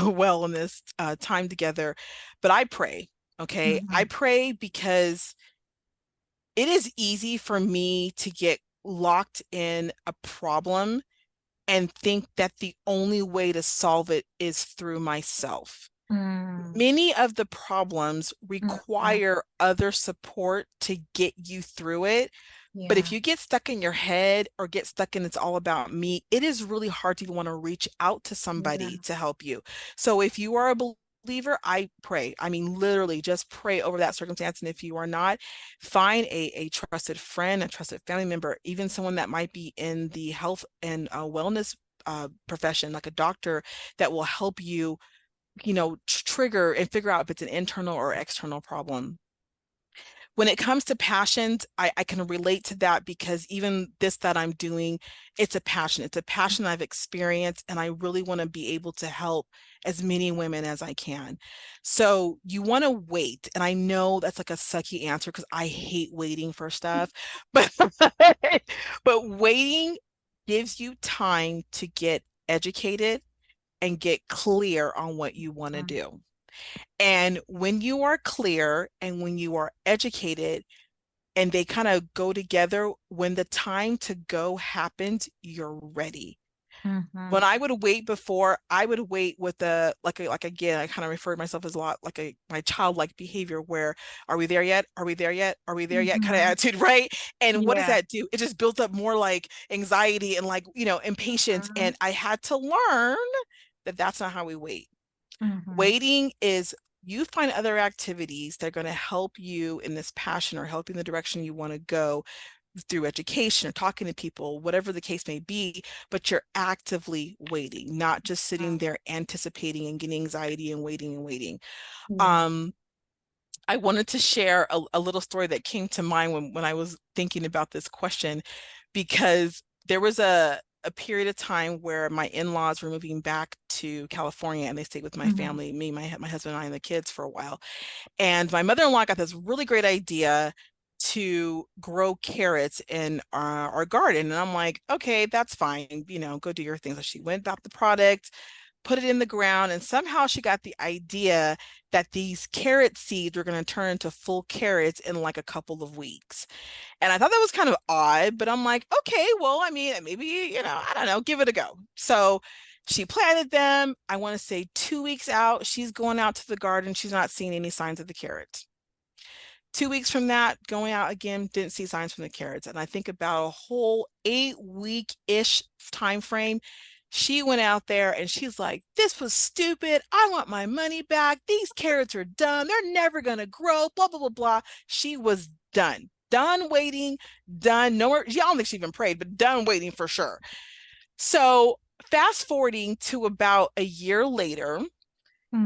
well in this time together, but I pray. Okay. I Mhm. pray because it is easy for me to get locked in a problem and think that the only way to solve it is through myself. Mm. Many of the problems Mhm. require other support to get you through it. But if Yeah. you get stuck in your head or get stuck in it's all about me, it is really hard to want to reach out to Yeah. somebody to help you. So if you are a believer, I pray. I mean, literally just pray over that circumstance. And if you are not, find a trusted friend, a trusted family member, even someone that might be in the health and wellness profession, like a doctor that will help you, trigger and figure out if it's an internal or external problem. when it comes to passions, I can relate to that because even this that I'm doing, it's a passion. It's a passion I've experienced, and I really want to be able to help as many women as I can. So you want to wait. And I know that's like a sucky answer because I hate waiting for stuff, but but waiting gives you time to get educated and get clear on what you want to Mhm. do. And when you are clear and when you are educated and they kind of go together, when the time to go happens, you're ready. When Mhm. I would wait before, I would wait with a like again, I kind of refer to myself as a lot like a my childlike behavior where are we there yet? Are we there yet? Are we there yet? Kind of Mhm. attitude, right? And what does Yeah. that do? It just builds up more like anxiety and like, impatience. And Mhm. I had to learn that that's not how we wait. Mhm. Waiting is you find other activities that are going to help you in this passion or help you in the direction you want to go through education or talking to people, whatever the case may be, but you're actively waiting, not just sitting Mhm. there anticipating and getting anxiety and waiting and waiting. Yeah. Um, I wanted to share a little story that came to mind when I was thinking about this question, because there was a period of time where my in-laws were moving back to California and they stayed with my Mhm. family, me, my husband and I and the kids for a while. And my mother-in-law got this really great idea to grow carrots in our garden. And I'm like, okay, that's fine, go do your thing. So she went bought the product, put it in the ground, and somehow she got the idea that these carrot seeds were going to turn into full carrots in like a couple of weeks. And I thought that was kind of odd, but I'm like, okay, well, I mean, maybe, I don't know, give it a go. So she planted them. I want to say 2 weeks out, she's going out to the garden. She's not seeing any signs of the carrots. 2 weeks from that, going out again, didn't see signs from the carrots. And I think about a whole 8-week-ish time frame. She went out there and she's like, this was stupid. I want my money back. These carrots are done. They're never going to grow, blah, blah, blah, blah. She was done. Done waiting, done. No more. Yeah, I don't think she even prayed, but done waiting for sure. So fast forwarding to about a year later,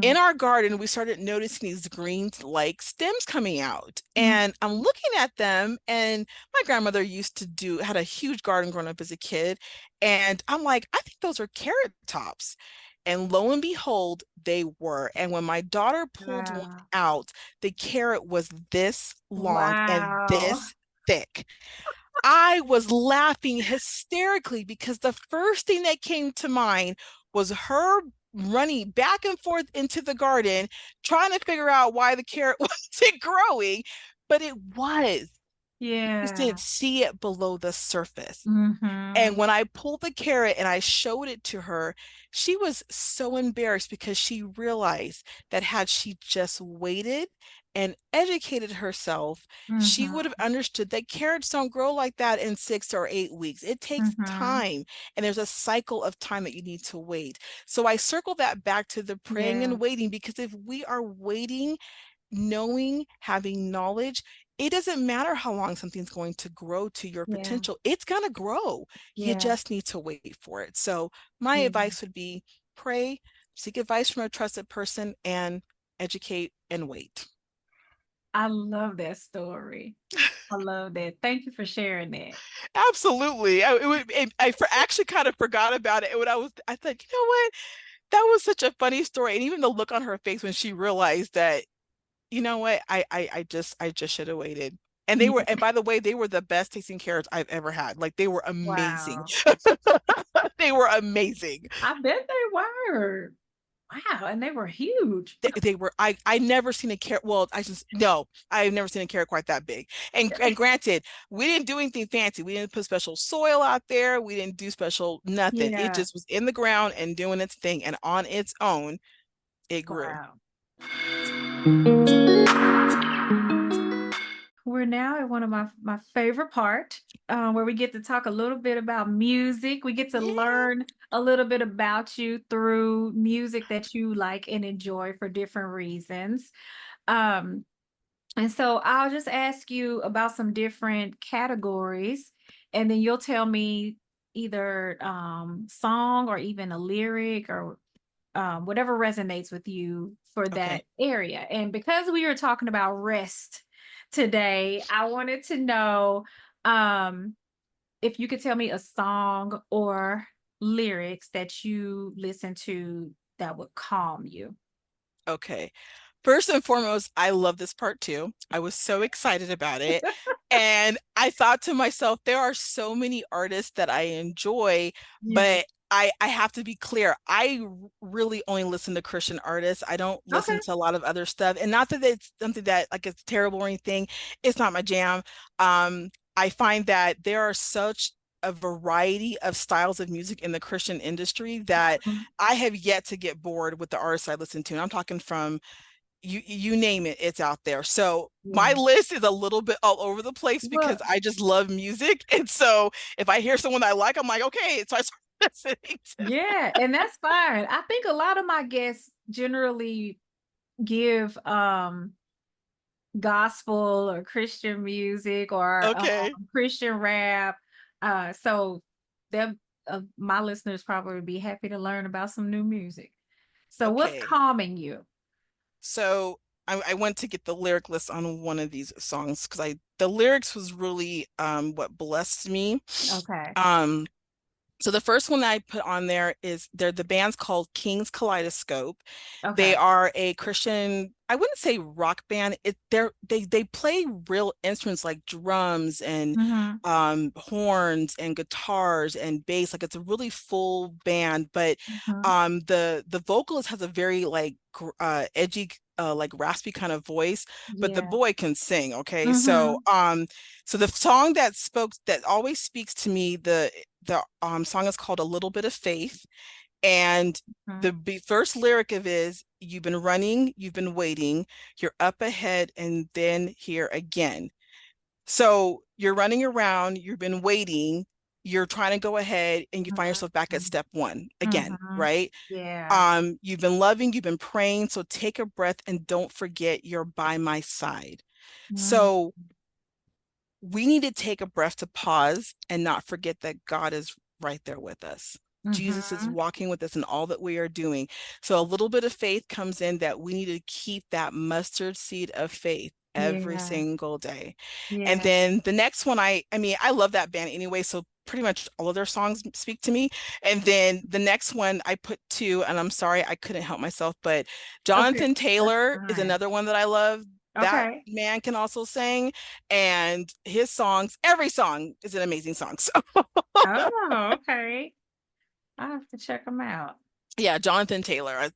in Mhm. our garden, we started noticing these green like stems coming out. And I'm looking at them, and my grandmother used to had a huge garden growing up as a kid. And I'm like, I think those are carrot tops. And lo and behold, they were. And when my daughter pulled one Wow. out, the carrot was this long and Wow. this thick. I was laughing hysterically because the first thing that came to mind was her running back and forth into the garden, trying to figure out why the carrot wasn't growing, but it was. Just didn't Yeah. see it below the surface. And Mhm. when I pulled the carrot and I showed it to her, she was so embarrassed because she realized that had she just waited and educated herself, she would have Mhm. understood that carrots don't grow like that in 6 or 8 weeks. It takes Mhm. time, and there's a cycle of time that you need to wait. So I circle that back to the praying Yeah. and waiting, because if we are waiting, knowing, having knowledge, it doesn't matter how long something's going to grow to your Yeah. potential. It's going to grow. You Yeah. just need to wait for it. So, my Yeah. advice would be pray, seek advice from a trusted person, and educate and wait. I love that story. I love that. Thank you for sharing that. Absolutely. Actually kind of forgot about it when I thought, you know what? That was such a funny story. And even the look on her face when she realized that, you know what? I just should have waited. And Yeah. by the way, they were the best tasting carrots I've ever had. Like they were amazing. Wow. They were amazing. I bet they were. Wow, and they were huge. They were I never seen a carrot. Well, I just no, I've never seen a carrot quite that big. And granted, we didn't do anything fancy. We didn't put special soil out there. We didn't do special nothing. It Yeah. just was in the ground and doing its thing. And on its own, it grew. Wow. We're now at one of my favorite part, where we get to talk a little bit about music. We get to Yeah. learn a little bit about you through music that you like and enjoy for different reasons. Um, and so I'll just ask you about some different categories, and then you'll tell me either song or even a lyric or whatever resonates with you for Okay. that area. And because we were talking about rest today. I wanted to know um, if you could tell me a song or lyrics that you listen to that would calm you. Okay. First and foremost, I love this part too. I was so excited about it. And I thought to myself, there are so many artists that I enjoy, Yeah. but I have to be clear. Really only listen to Christian artists. I don't listen Okay. to a lot of other stuff. And not that it's something that like it's terrible or anything. It's not my jam. Um, I find that there are such a variety of styles of music in the Christian industry that Mhm. I have yet to get bored with the artists I listen to. And I'm talking from you name it, it's out there. So my Yeah. list is a little bit all over the place because Well, I just love music. And so if I hear someone I like, I'm like, okay. So I start listening to yeah, and that's fine. I think a lot of my guests generally give gospel or Christian music or okay, Christian rap. So them my listeners probably would be happy to learn about some new music. So what's okay. calming you? So I went to get the lyric list on one of these songs because I the lyrics was really what blessed me. Okay. Um So the first one that I put on there is the band's called King's Kaleidoscope. They Okay. are a Christian, I wouldn't say rock band. They play real instruments like drums and Mhm. horns and guitars and bass. Like it's a really full band, but Mhm. the vocalist has a very like edgy like raspy kind of voice, but the Yeah. boy can sing, okay? Mhm. So the song that always speaks to me, the song is called A Little Bit of Faith. And Mhm. first lyric of is you've been running, you've been waiting, you're up ahead and then here again. So you're running around, you've been waiting, you're trying to go ahead and you find yourself back at Mhm. step one again, Mhm. right? Yeah. You've been loving, you've been praying, so take a breath and don't forget you're by my side. Mhm. So we need to take a breath to pause and not forget that God is right there with us. Jesus is Mhm. walking with us in all that we are doing. So a little bit of faith comes in that we need to keep that mustard seed of faith every Yeah. single day. And Yeah. then the next one, I mean, I love that band anyway, so pretty much all of their songs speak to me. And then the next one I put two, and I'm sorry I couldn't help myself, but Okay. Jonathan That's Taylor is fine. another one that I love. That Okay. man can also sing, and his songs, every song is an amazing song. So Oh, okay. I have to check them out. yeah, Jonathan Taylor.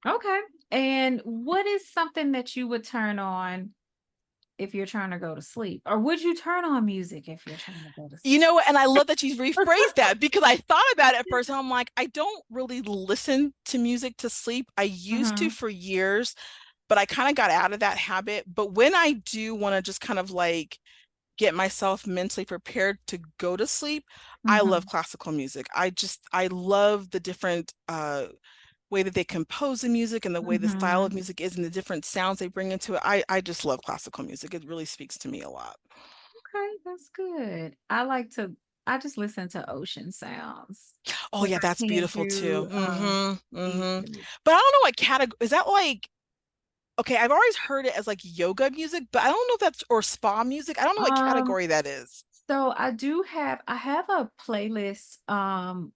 Okay. And what is something that you would turn on if you're trying to go to sleep? Or would you turn on music if you're trying to go to You sleep? know, and I love that you rephrased that because I thought about it at first and I'm like, I don't really listen to music to sleep. I used to Mhm. for years, but I kind of got out of that habit. But when I do want to just kind of like get myself mentally prepared to go to sleep, I love Mhm. classical music. I love the different way that they compose the music and the way the style of Mhm. music is and the different sounds they bring into it. I just love classical music. It really speaks to me a lot. Okay, that's good. I just listen to ocean sounds Oh when yeah, I that's can't beautiful too. do deep sleep. But I don't know what category is that like. Okay, I've always heard it as like yoga music, but I don't know if that's or spa music. I don't know what Um, category that is. so I have a playlist on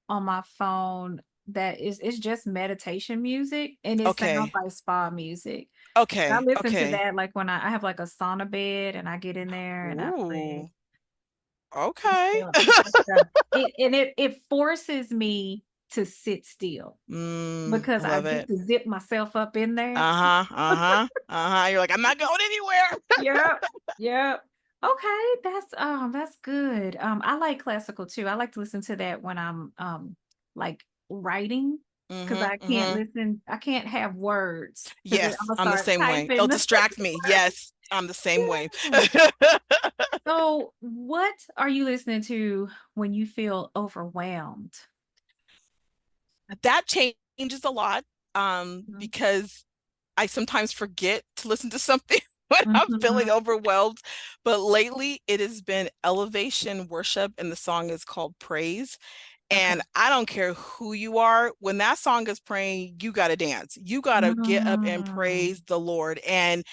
my phone that is it's just meditation music and it sounds Okay. like spa music. I Okay. listen to Okay. that like when I have like a sauna bed and I get in there and I play Ooh. some Okay. stuff. It forces me to sit still because I Love get it. to zip myself up in there. Uh-huh. Uh-huh. Uh-huh. You're like, I'm not going anywhere. Yep. Yep. Okay, that's good. I like classical too. I like to listen to that when I'm like writing because Mm-hmm. I can't have words because then I'm Yes, gonna I'm the start same way. They'll typing the distract me. words. Yes, I'm the same way. Yeah. So what are you listening to when you feel overwhelmed? That changes a lot Mhm. because I sometimes forget to listen to something when I'm feeling Mhm. overwhelmed. But lately it has been elevation worship, and the song is called Praise. Okay. And I don't care who you are, when that song is playing, you got to dance. You got to get up and Mm. praise the Lord. And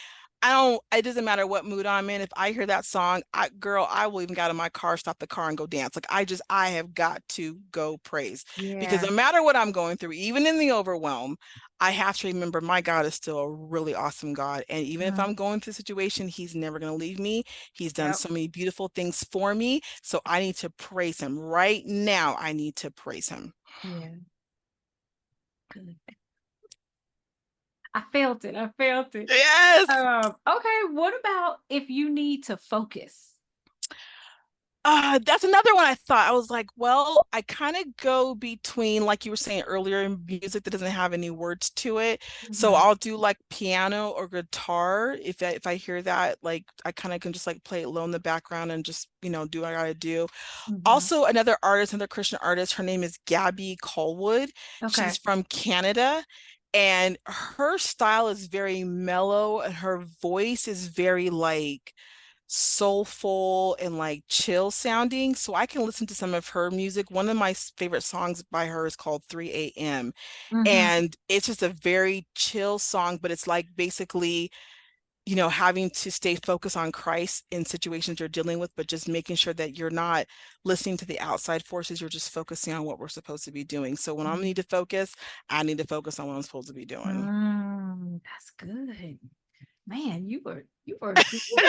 it doesn't matter what mood I'm in. If I hear that song, girl, I will even get out of my car, stop the car and go dance. Like I have got to go praise because Yeah. no matter what I'm going through, even in the overwhelm, I have to remember my God is still a really awesome God. And even if Mhm. I'm going through a situation, he's never going to leave me. He's done Yep. so many beautiful things for me. So I need to praise him right now. I need to praise him. Yeah. Good. I felt it. I felt it. Yes. Okay, what about if you need to focus? That's another one I thought. I was like, well, I kind of go between, like you were saying earlier, music that doesn't have any words to it. So Mhm, I'll do like piano or guitar. If I hear that, like I kind of can just like play it low in the background and just, do what I gotta do. mhm. Also, another artist, another Christian artist, her name is Gabby Colwood. Okay. She's from Canada. And her style is very mellow, and her voice is very like soulful and like chill sounding. So I can listen to some of her music. One of my favorite songs by her is called 3 a.m. Mhm. And it's just a very chill song, but it's like basically, having to stay focused on Christ in situations you're dealing with, but just making sure that you're not listening to the outside forces. You're just focusing on what we're supposed to be doing. So when I need to focus, I need to focus on what I'm supposed to be doing. That's good. Man, you were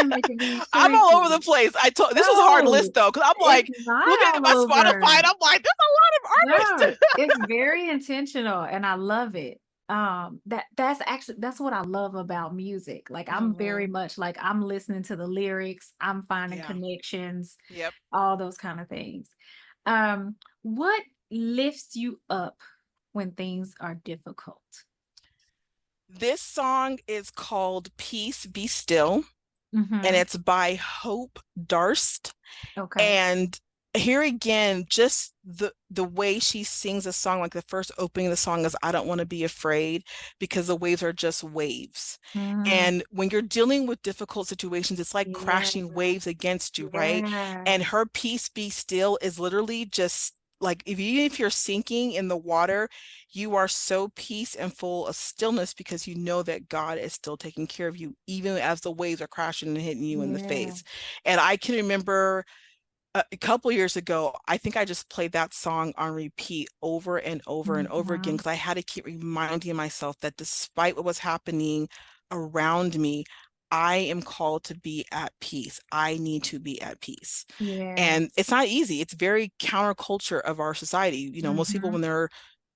making these I'm all over choices. the place. This was a hard list No, though, because I'm it's like not looking at all my Spotify and over. I'm like, there's a lot of No, artists. it's very intentional and I love it. That's what I love about music. Like I'm very Hmm. much like I'm listening to the lyrics, I'm finding Yeah. connections, Yep. all those kind of things. What lifts you up when things are difficult? This song is called Peace Be Still, and Mhm. it's by Hope Darst. Okay. And here again, just the way she sings a song, like the first opening of the song is I don't want to be afraid because the waves are just waves. Mm, And when you're dealing with difficult situations, it's like yeah, crashing waves against you, right? yeah, And her peace be still is literally just like even if you're sinking in the water, you are so peace and full of stillness because you know that God is still taking care of you, even as the waves are crashing and hitting you in the yeah. face. And I can remember a couple years ago, I think I just played that song on repeat over and over and over again Mhm. because I had to keep reminding myself that despite what was happening around me, I am called to be at peace. I need to be at peace. Yeah. And it's not easy. It's very counterculture of our society. Most people, when Mhm. they're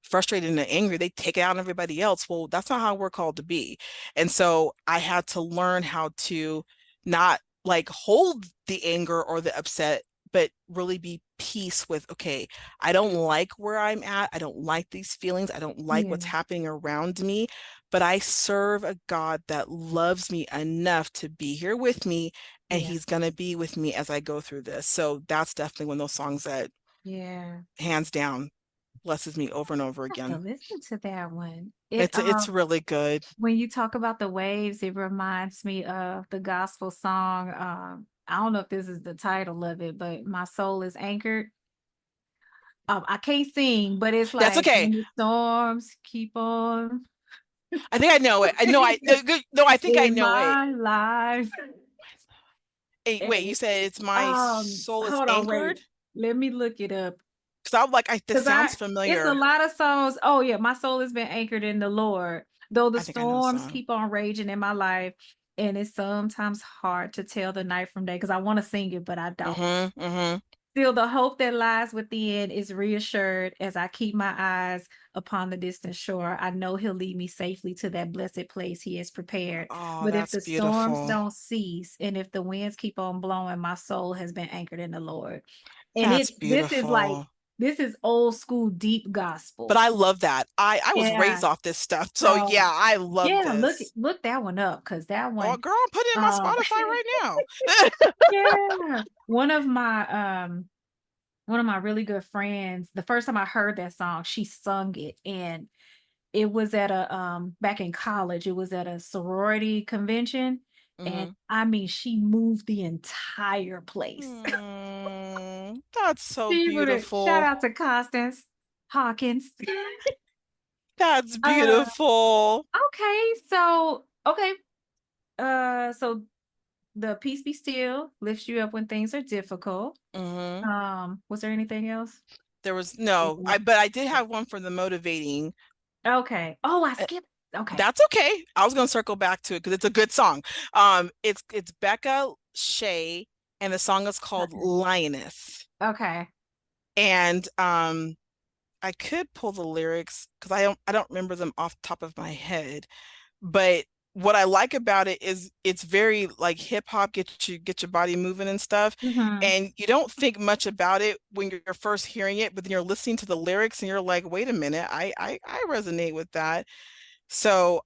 frustrated and angry, they take it out on everybody else. Well, that's not how we're called to be. And so I had to learn how to not like hold the anger or the upset, but really be peace with, okay, I don't like where I'm at. I don't like these feelings. I don't like Yeah, what's happening around me, but I serve a God that loves me enough to be here with me, and yeah, he's going to be with me as I go through this. So that's definitely one of those songs that yeah. hands down blesses me over and over I have again. to listen to that one. It It's really good. when you talk about the waves, it reminds me of the gospel song. I don't know if this is the title of it, but My Soul is Anchored. I can't sing, but it's That's like okay. when the storms keep on I think I know it. I know I no, I think I in know it. my life. Hey, wait, you And said it's my soul is hold on, wait. anchored? Let me look it up. Because I'm like, this 'Cause sounds it's a familiar. lot of songs. Oh yeah, my soul has been anchored in the Lord. Though the I think I know the storms song. keep on raging in my life, and it's sometimes hard to tell the night from day because I want to sing it, but I don't. Mm-hmm. Mm-hmm. Still, the hope that lies within is reassured as I keep my eyes upon the distant shore. I know he'll lead me safely to that blessed place he has prepared. Oh, But if that's the storms beautiful. don't cease and if the winds keep on blowing, my soul has been anchored in the Lord. And That's this is like beautiful. this is old school deep But gospel. I love that. I was Yeah. raised off this stuff. So So yeah, I love yeah, this. look that one up because that Oh, one girl, I'm putting it in my um Spotify right now. yeah. One of my really good friends, the first time I heard that song, she sung it, and it was at a, back in college, it was at a sorority convention, and Hmm. I mean, she moved the entire place. That's so She would have shout beautiful. out to Constance Hawkins. That's Uh, beautiful. okay, so okay, So the peace be still lifts you up when things are difficult. Hmm. Was there anything else? There was no, but I did have one for the motivating. Okay. Oh, I Uh, skipped. Okay. That's okay. I was gonna circle back to it because it's a good song. It's Becca Shea, and the song is called Okay. Lioness. Okay. And I could pull the lyrics because I don't remember them off the top of my head. But what I like about it is it's very like hip hop, get your body moving and stuff. Mm-hmm. And you don't think much about it when you're first hearing it, but then you're listening to the lyrics and you're like, wait a minute, I resonate with that. So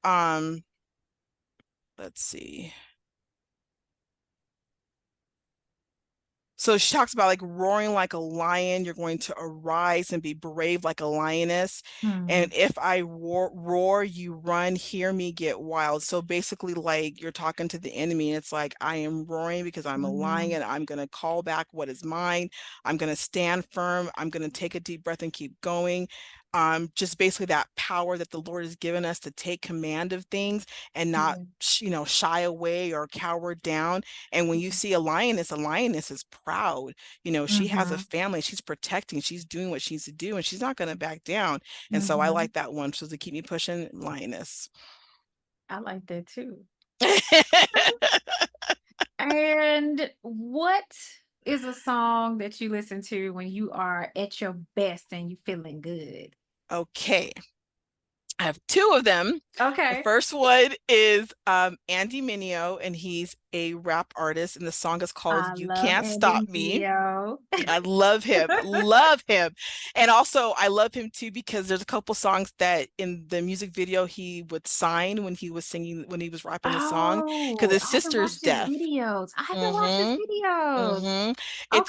let's see. So she talks about like roaring like a lion, you're going to arise and be brave like a lioness. Mm-hmm. And if I roar, you run, hear me get wild. So basically, like you're talking to the enemy, and it's like, I am roaring because I'm a lion. I'm going to call back what is mine. I'm going to stand firm. I'm going to take a deep breath and keep going. Just basically that power that the Lord has given us to take command of things and not, Yeah. shy away or cower down. And when you see a lioness is proud. She has a Mm-hmm. family, she's protecting, she's doing what she needs to do, and she's not going to back down. And so I Mm-hmm. like that one. So to keep me pushing, lioness. I like that too. And what is a song that you listen to when you are at your best and you feeling good? Okay. I have two of them. The Okay. first one is Andy Mineo, and he's a rap artist, and the song is called I You love Can't Stop Andy Me. Mineo. I love him. Love him. And also I love him too because there's a couple songs that in the music video he would sign when he was singing, when he was rapping the song, because Oh, his I haven't sister's watched his deaf. videos. I haven't watched his Mm-hmm. videos. Mm-hmm.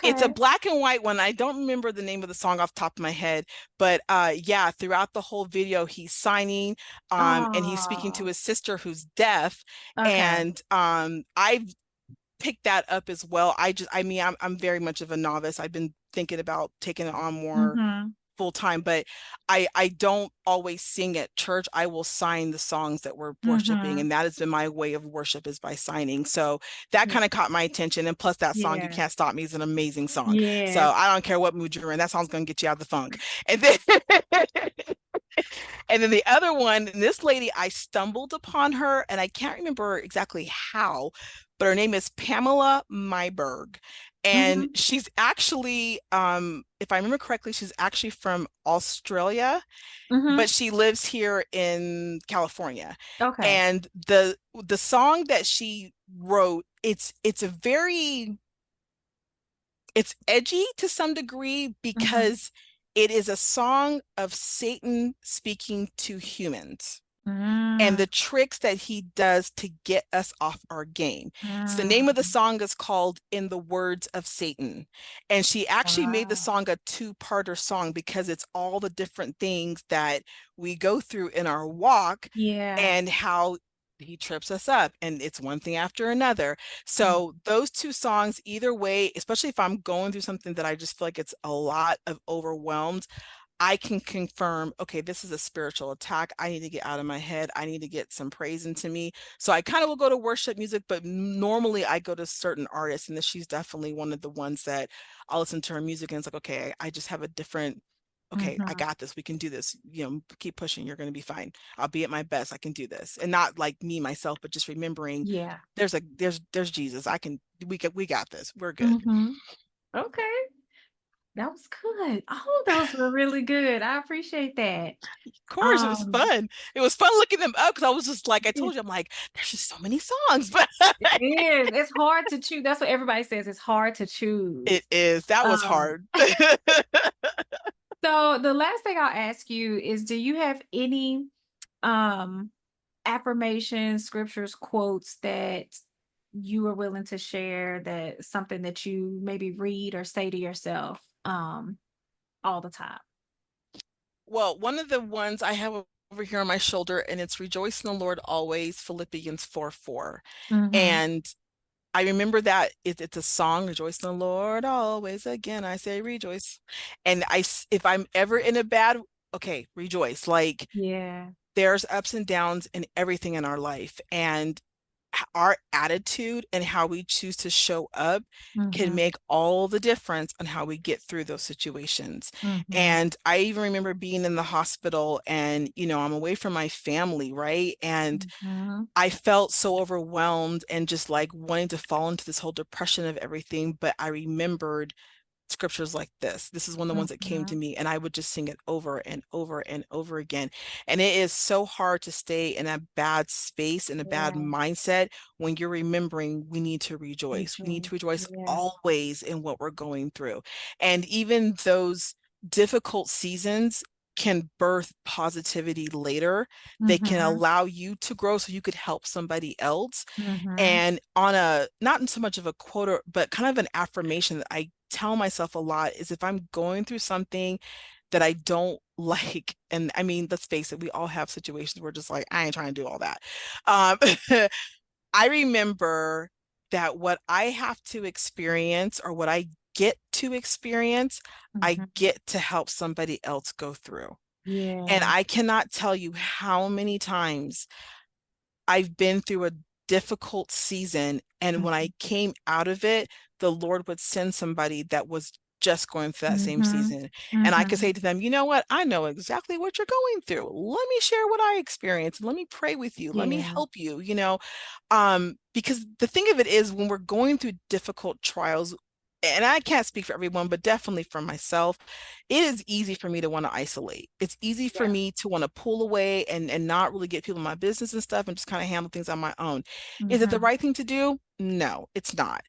It's a Okay. black and white one. I don't remember the name of the song off the top of my head, but yeah, throughout the whole video he's signing and he's speaking to Oh, his sister who's deaf. okay. And I've picked that up as well. I mean, I'm very much of a novice. I've been thinking about taking it on more Mm-hmm. full time, but I don't always sing at church. I will sign the songs that we're worshiping, Mm-hmm. and that has been my way of worship, is by signing. So that Yeah. kind of caught my attention. And plus that song, You Yeah. Can't Stop Me, is an amazing song. So Yes. I don't care what mood you're in, that song's gonna get you out of the funk. And then and then the other one, and this lady, I stumbled upon her, and I can't remember exactly how, but her name is Pamela Myberg. And Mm-hmm. she's actually, if I remember correctly, she's actually from Australia, Mm-hmm. but she lives here in California. Okay. And the song that she wrote, it's edgy to some degree Mm-hmm. because it is a song of Satan speaking to humans and Mm, the tricks that he does to get us off our game. So the name of the mm. song is called In the Words of Satan. And she actually made the Wow. song a two-parter song because it's all the different things that we go through in our walk Yeah. and how he trips us up, and it's one thing after another. Mm, So those two songs, either way, especially if I'm going through something that I just feel like it's a lot of overwhelmed, I can confirm, okay, this is a spiritual attack. I need to get out of my head. I need to get some praise into me. So I kind of will go to worship music, but normally I go to certain artists, and she's definitely one of the ones that I'll listen to her music and it's like, okay, I just have a different, okay, I mhm. got this. We can do this. Keep pushing. You're going to be fine. I'll be at my best. I can do this. And not like me, myself, but just remembering Yeah. there's Jesus. We got this. We're good. Mhm. Okay. That was good. Oh, those were really good. I appreciate that. Of course, it was Um, fun. It was fun looking them up because I was just like, I it told you, I'm like, there's just so many songs, but it is. It's hard to choose. That's what everybody says. It's hard to it choose. is. That was Um, hard. so the last thing I'll ask you is, do you have any um affirmations, scriptures, quotes that you are willing to share, that something that you maybe read or say to yourself all the time? Well, one of the ones I have over here on my shoulder, and it's Rejoice in the Lord always, Philippians 4:4. Mhm. And I remember that it's a song, Rejoice in the Lord always, again I say rejoice. And if I'm ever in a bad, okay, rejoice. Like Yeah. there's ups and downs in everything in our life. And our attitude and how we choose to show up can Mhm. make all the difference on how we get through those situations. Mhm. And I even remember being in the hospital and, I'm away from my family, right? And Mhm. I felt so overwhelmed and just like wanting to fall into this whole depression of everything. But I remembered scriptures like this. This is one of the ones that came to Mhm. me, and I would just sing it over and over and over again. And it is so hard to stay in a bad space, in a bad Yeah. mindset, when you're remembering we need to rejoice. We need to Rejoice. rejoice Yeah. always in what we're going through. And even those difficult seasons can birth positivity later. They can Mhm. allow you to grow so you could help somebody else. Mhm. And on a not in so much of a quote, but kind of an affirmation that I tell myself a lot is if I'm going through something that I don't like, and I mean, let's face it, we all have situations where just like, I ain't trying to do all that. Um, I remember that what I have to experience or what I get to experience, I Mhm. get to help somebody else go through. And Yeah. I cannot tell you how many times I've been through a difficult season, and when I Mhm. came out of it, the Lord would send somebody that was just going through that same Mhm. season. And I could say Mhm. to them, you know what? I know exactly what you're going through. Let me share what I experienced. Let me pray with you. Let me Yeah. help you, because the thing of it is when we're going through difficult trials, and I can't speak for everyone, but definitely for myself, it is easy for me to want to isolate. It's easy for Yeah. me to want to pull away and not really get people in my business and stuff and just kind of handle things on my own. Is it the Mhm. right thing to do? No, it's not.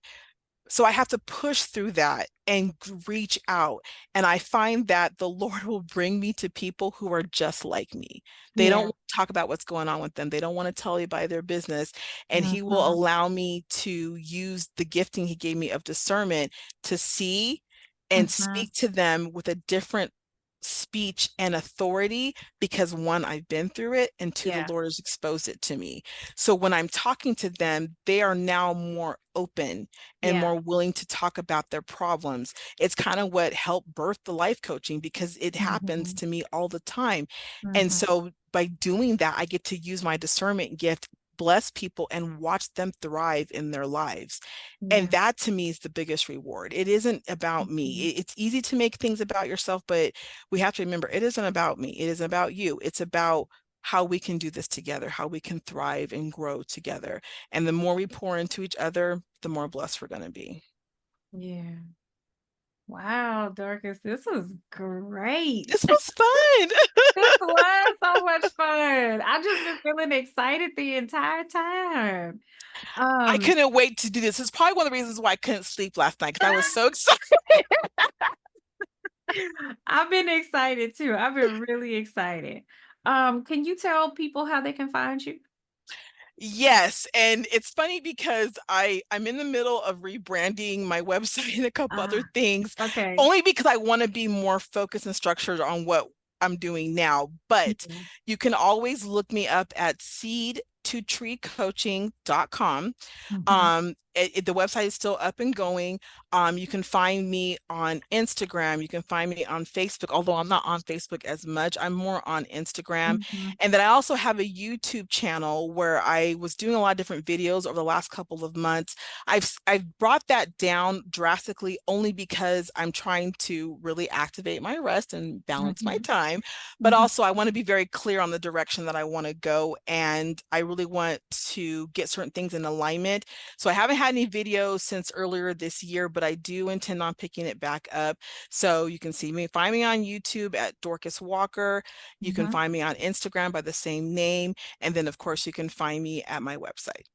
So I have to push through that and reach out. And I find that the Lord will bring me to people who are just like me. They don't Yeah. want to talk about what's going on with them. They don't want to tell you about their business. And He will Mhm. allow me to use the gifting He gave me of discernment to see and Mhm. speak to them with a different speech and authority because one, I've been through it, and two, the Yeah. Lord has exposed it to me. So when I'm talking to them, they are now more open and Yeah. more willing to talk about their problems. It's kind of what helped birth the life coaching because it happens Mhm. to me all the time. And Mhm. so by doing that, I get to use my discernment gift, bless people, and watch them thrive in their lives. And Yeah. that to me is the biggest reward. It isn't about me. Mhm. It's easy to make things about yourself, but we have to remember it isn't about me. It is about you. It's about how we can do this together, how we can thrive and grow together. And the more we pour into each other, the more blessed we're going to be. Yeah. Wow, Dorcas, this was great. This was fun. This was so much fun. I just been feeling excited the entire time. I Um, couldn't wait to do this. It's probably one of the reasons why I couldn't sleep last night because I was so excited. I've been excited too. I've been really excited. Can you tell people how they can find you? Yes, and it's funny because I'm in the middle of rebranding my website and a couple other Ah, things, okay. only because I want to be more focused and structured on what I'm doing now. But Yeah. you can always look me up at seed2treecoaching.com. Mhm. The website is still up and going. You can find me on Instagram. You can find me on Facebook, although I'm not on Facebook as much. I'm more on Instagram. Mhm. And then I also have a YouTube channel where I was doing a lot of different videos over the last couple of months. I've brought that down drastically only because I'm trying to really activate my rest and balance my Mhm. time. But Mhm. also I want to be very clear on the direction that I want to go. And I really want to get certain things in alignment. So I haven't had any videos since earlier this year, but I do intend on picking it back up. So you can find me on YouTube at Dorcas Walker. You can Mhm. find me on Instagram by the same name. And then, of course, you can find me at my website.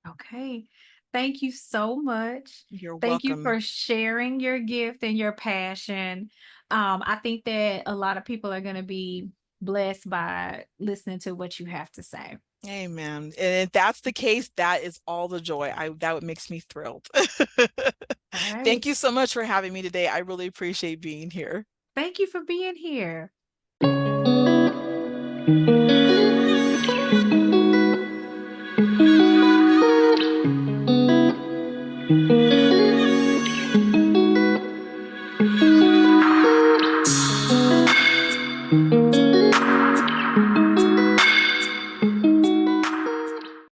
Okay. Thank you so much. You're Thank you welcome. for sharing your gift and your passion. I think that a lot of people are going to be blessed by listening to what you have to say. Amen. And if that's the case, that is all the joy. That makes me thrilled. All right. Thank you so much for having me today. I really appreciate being here. Thank you for being here.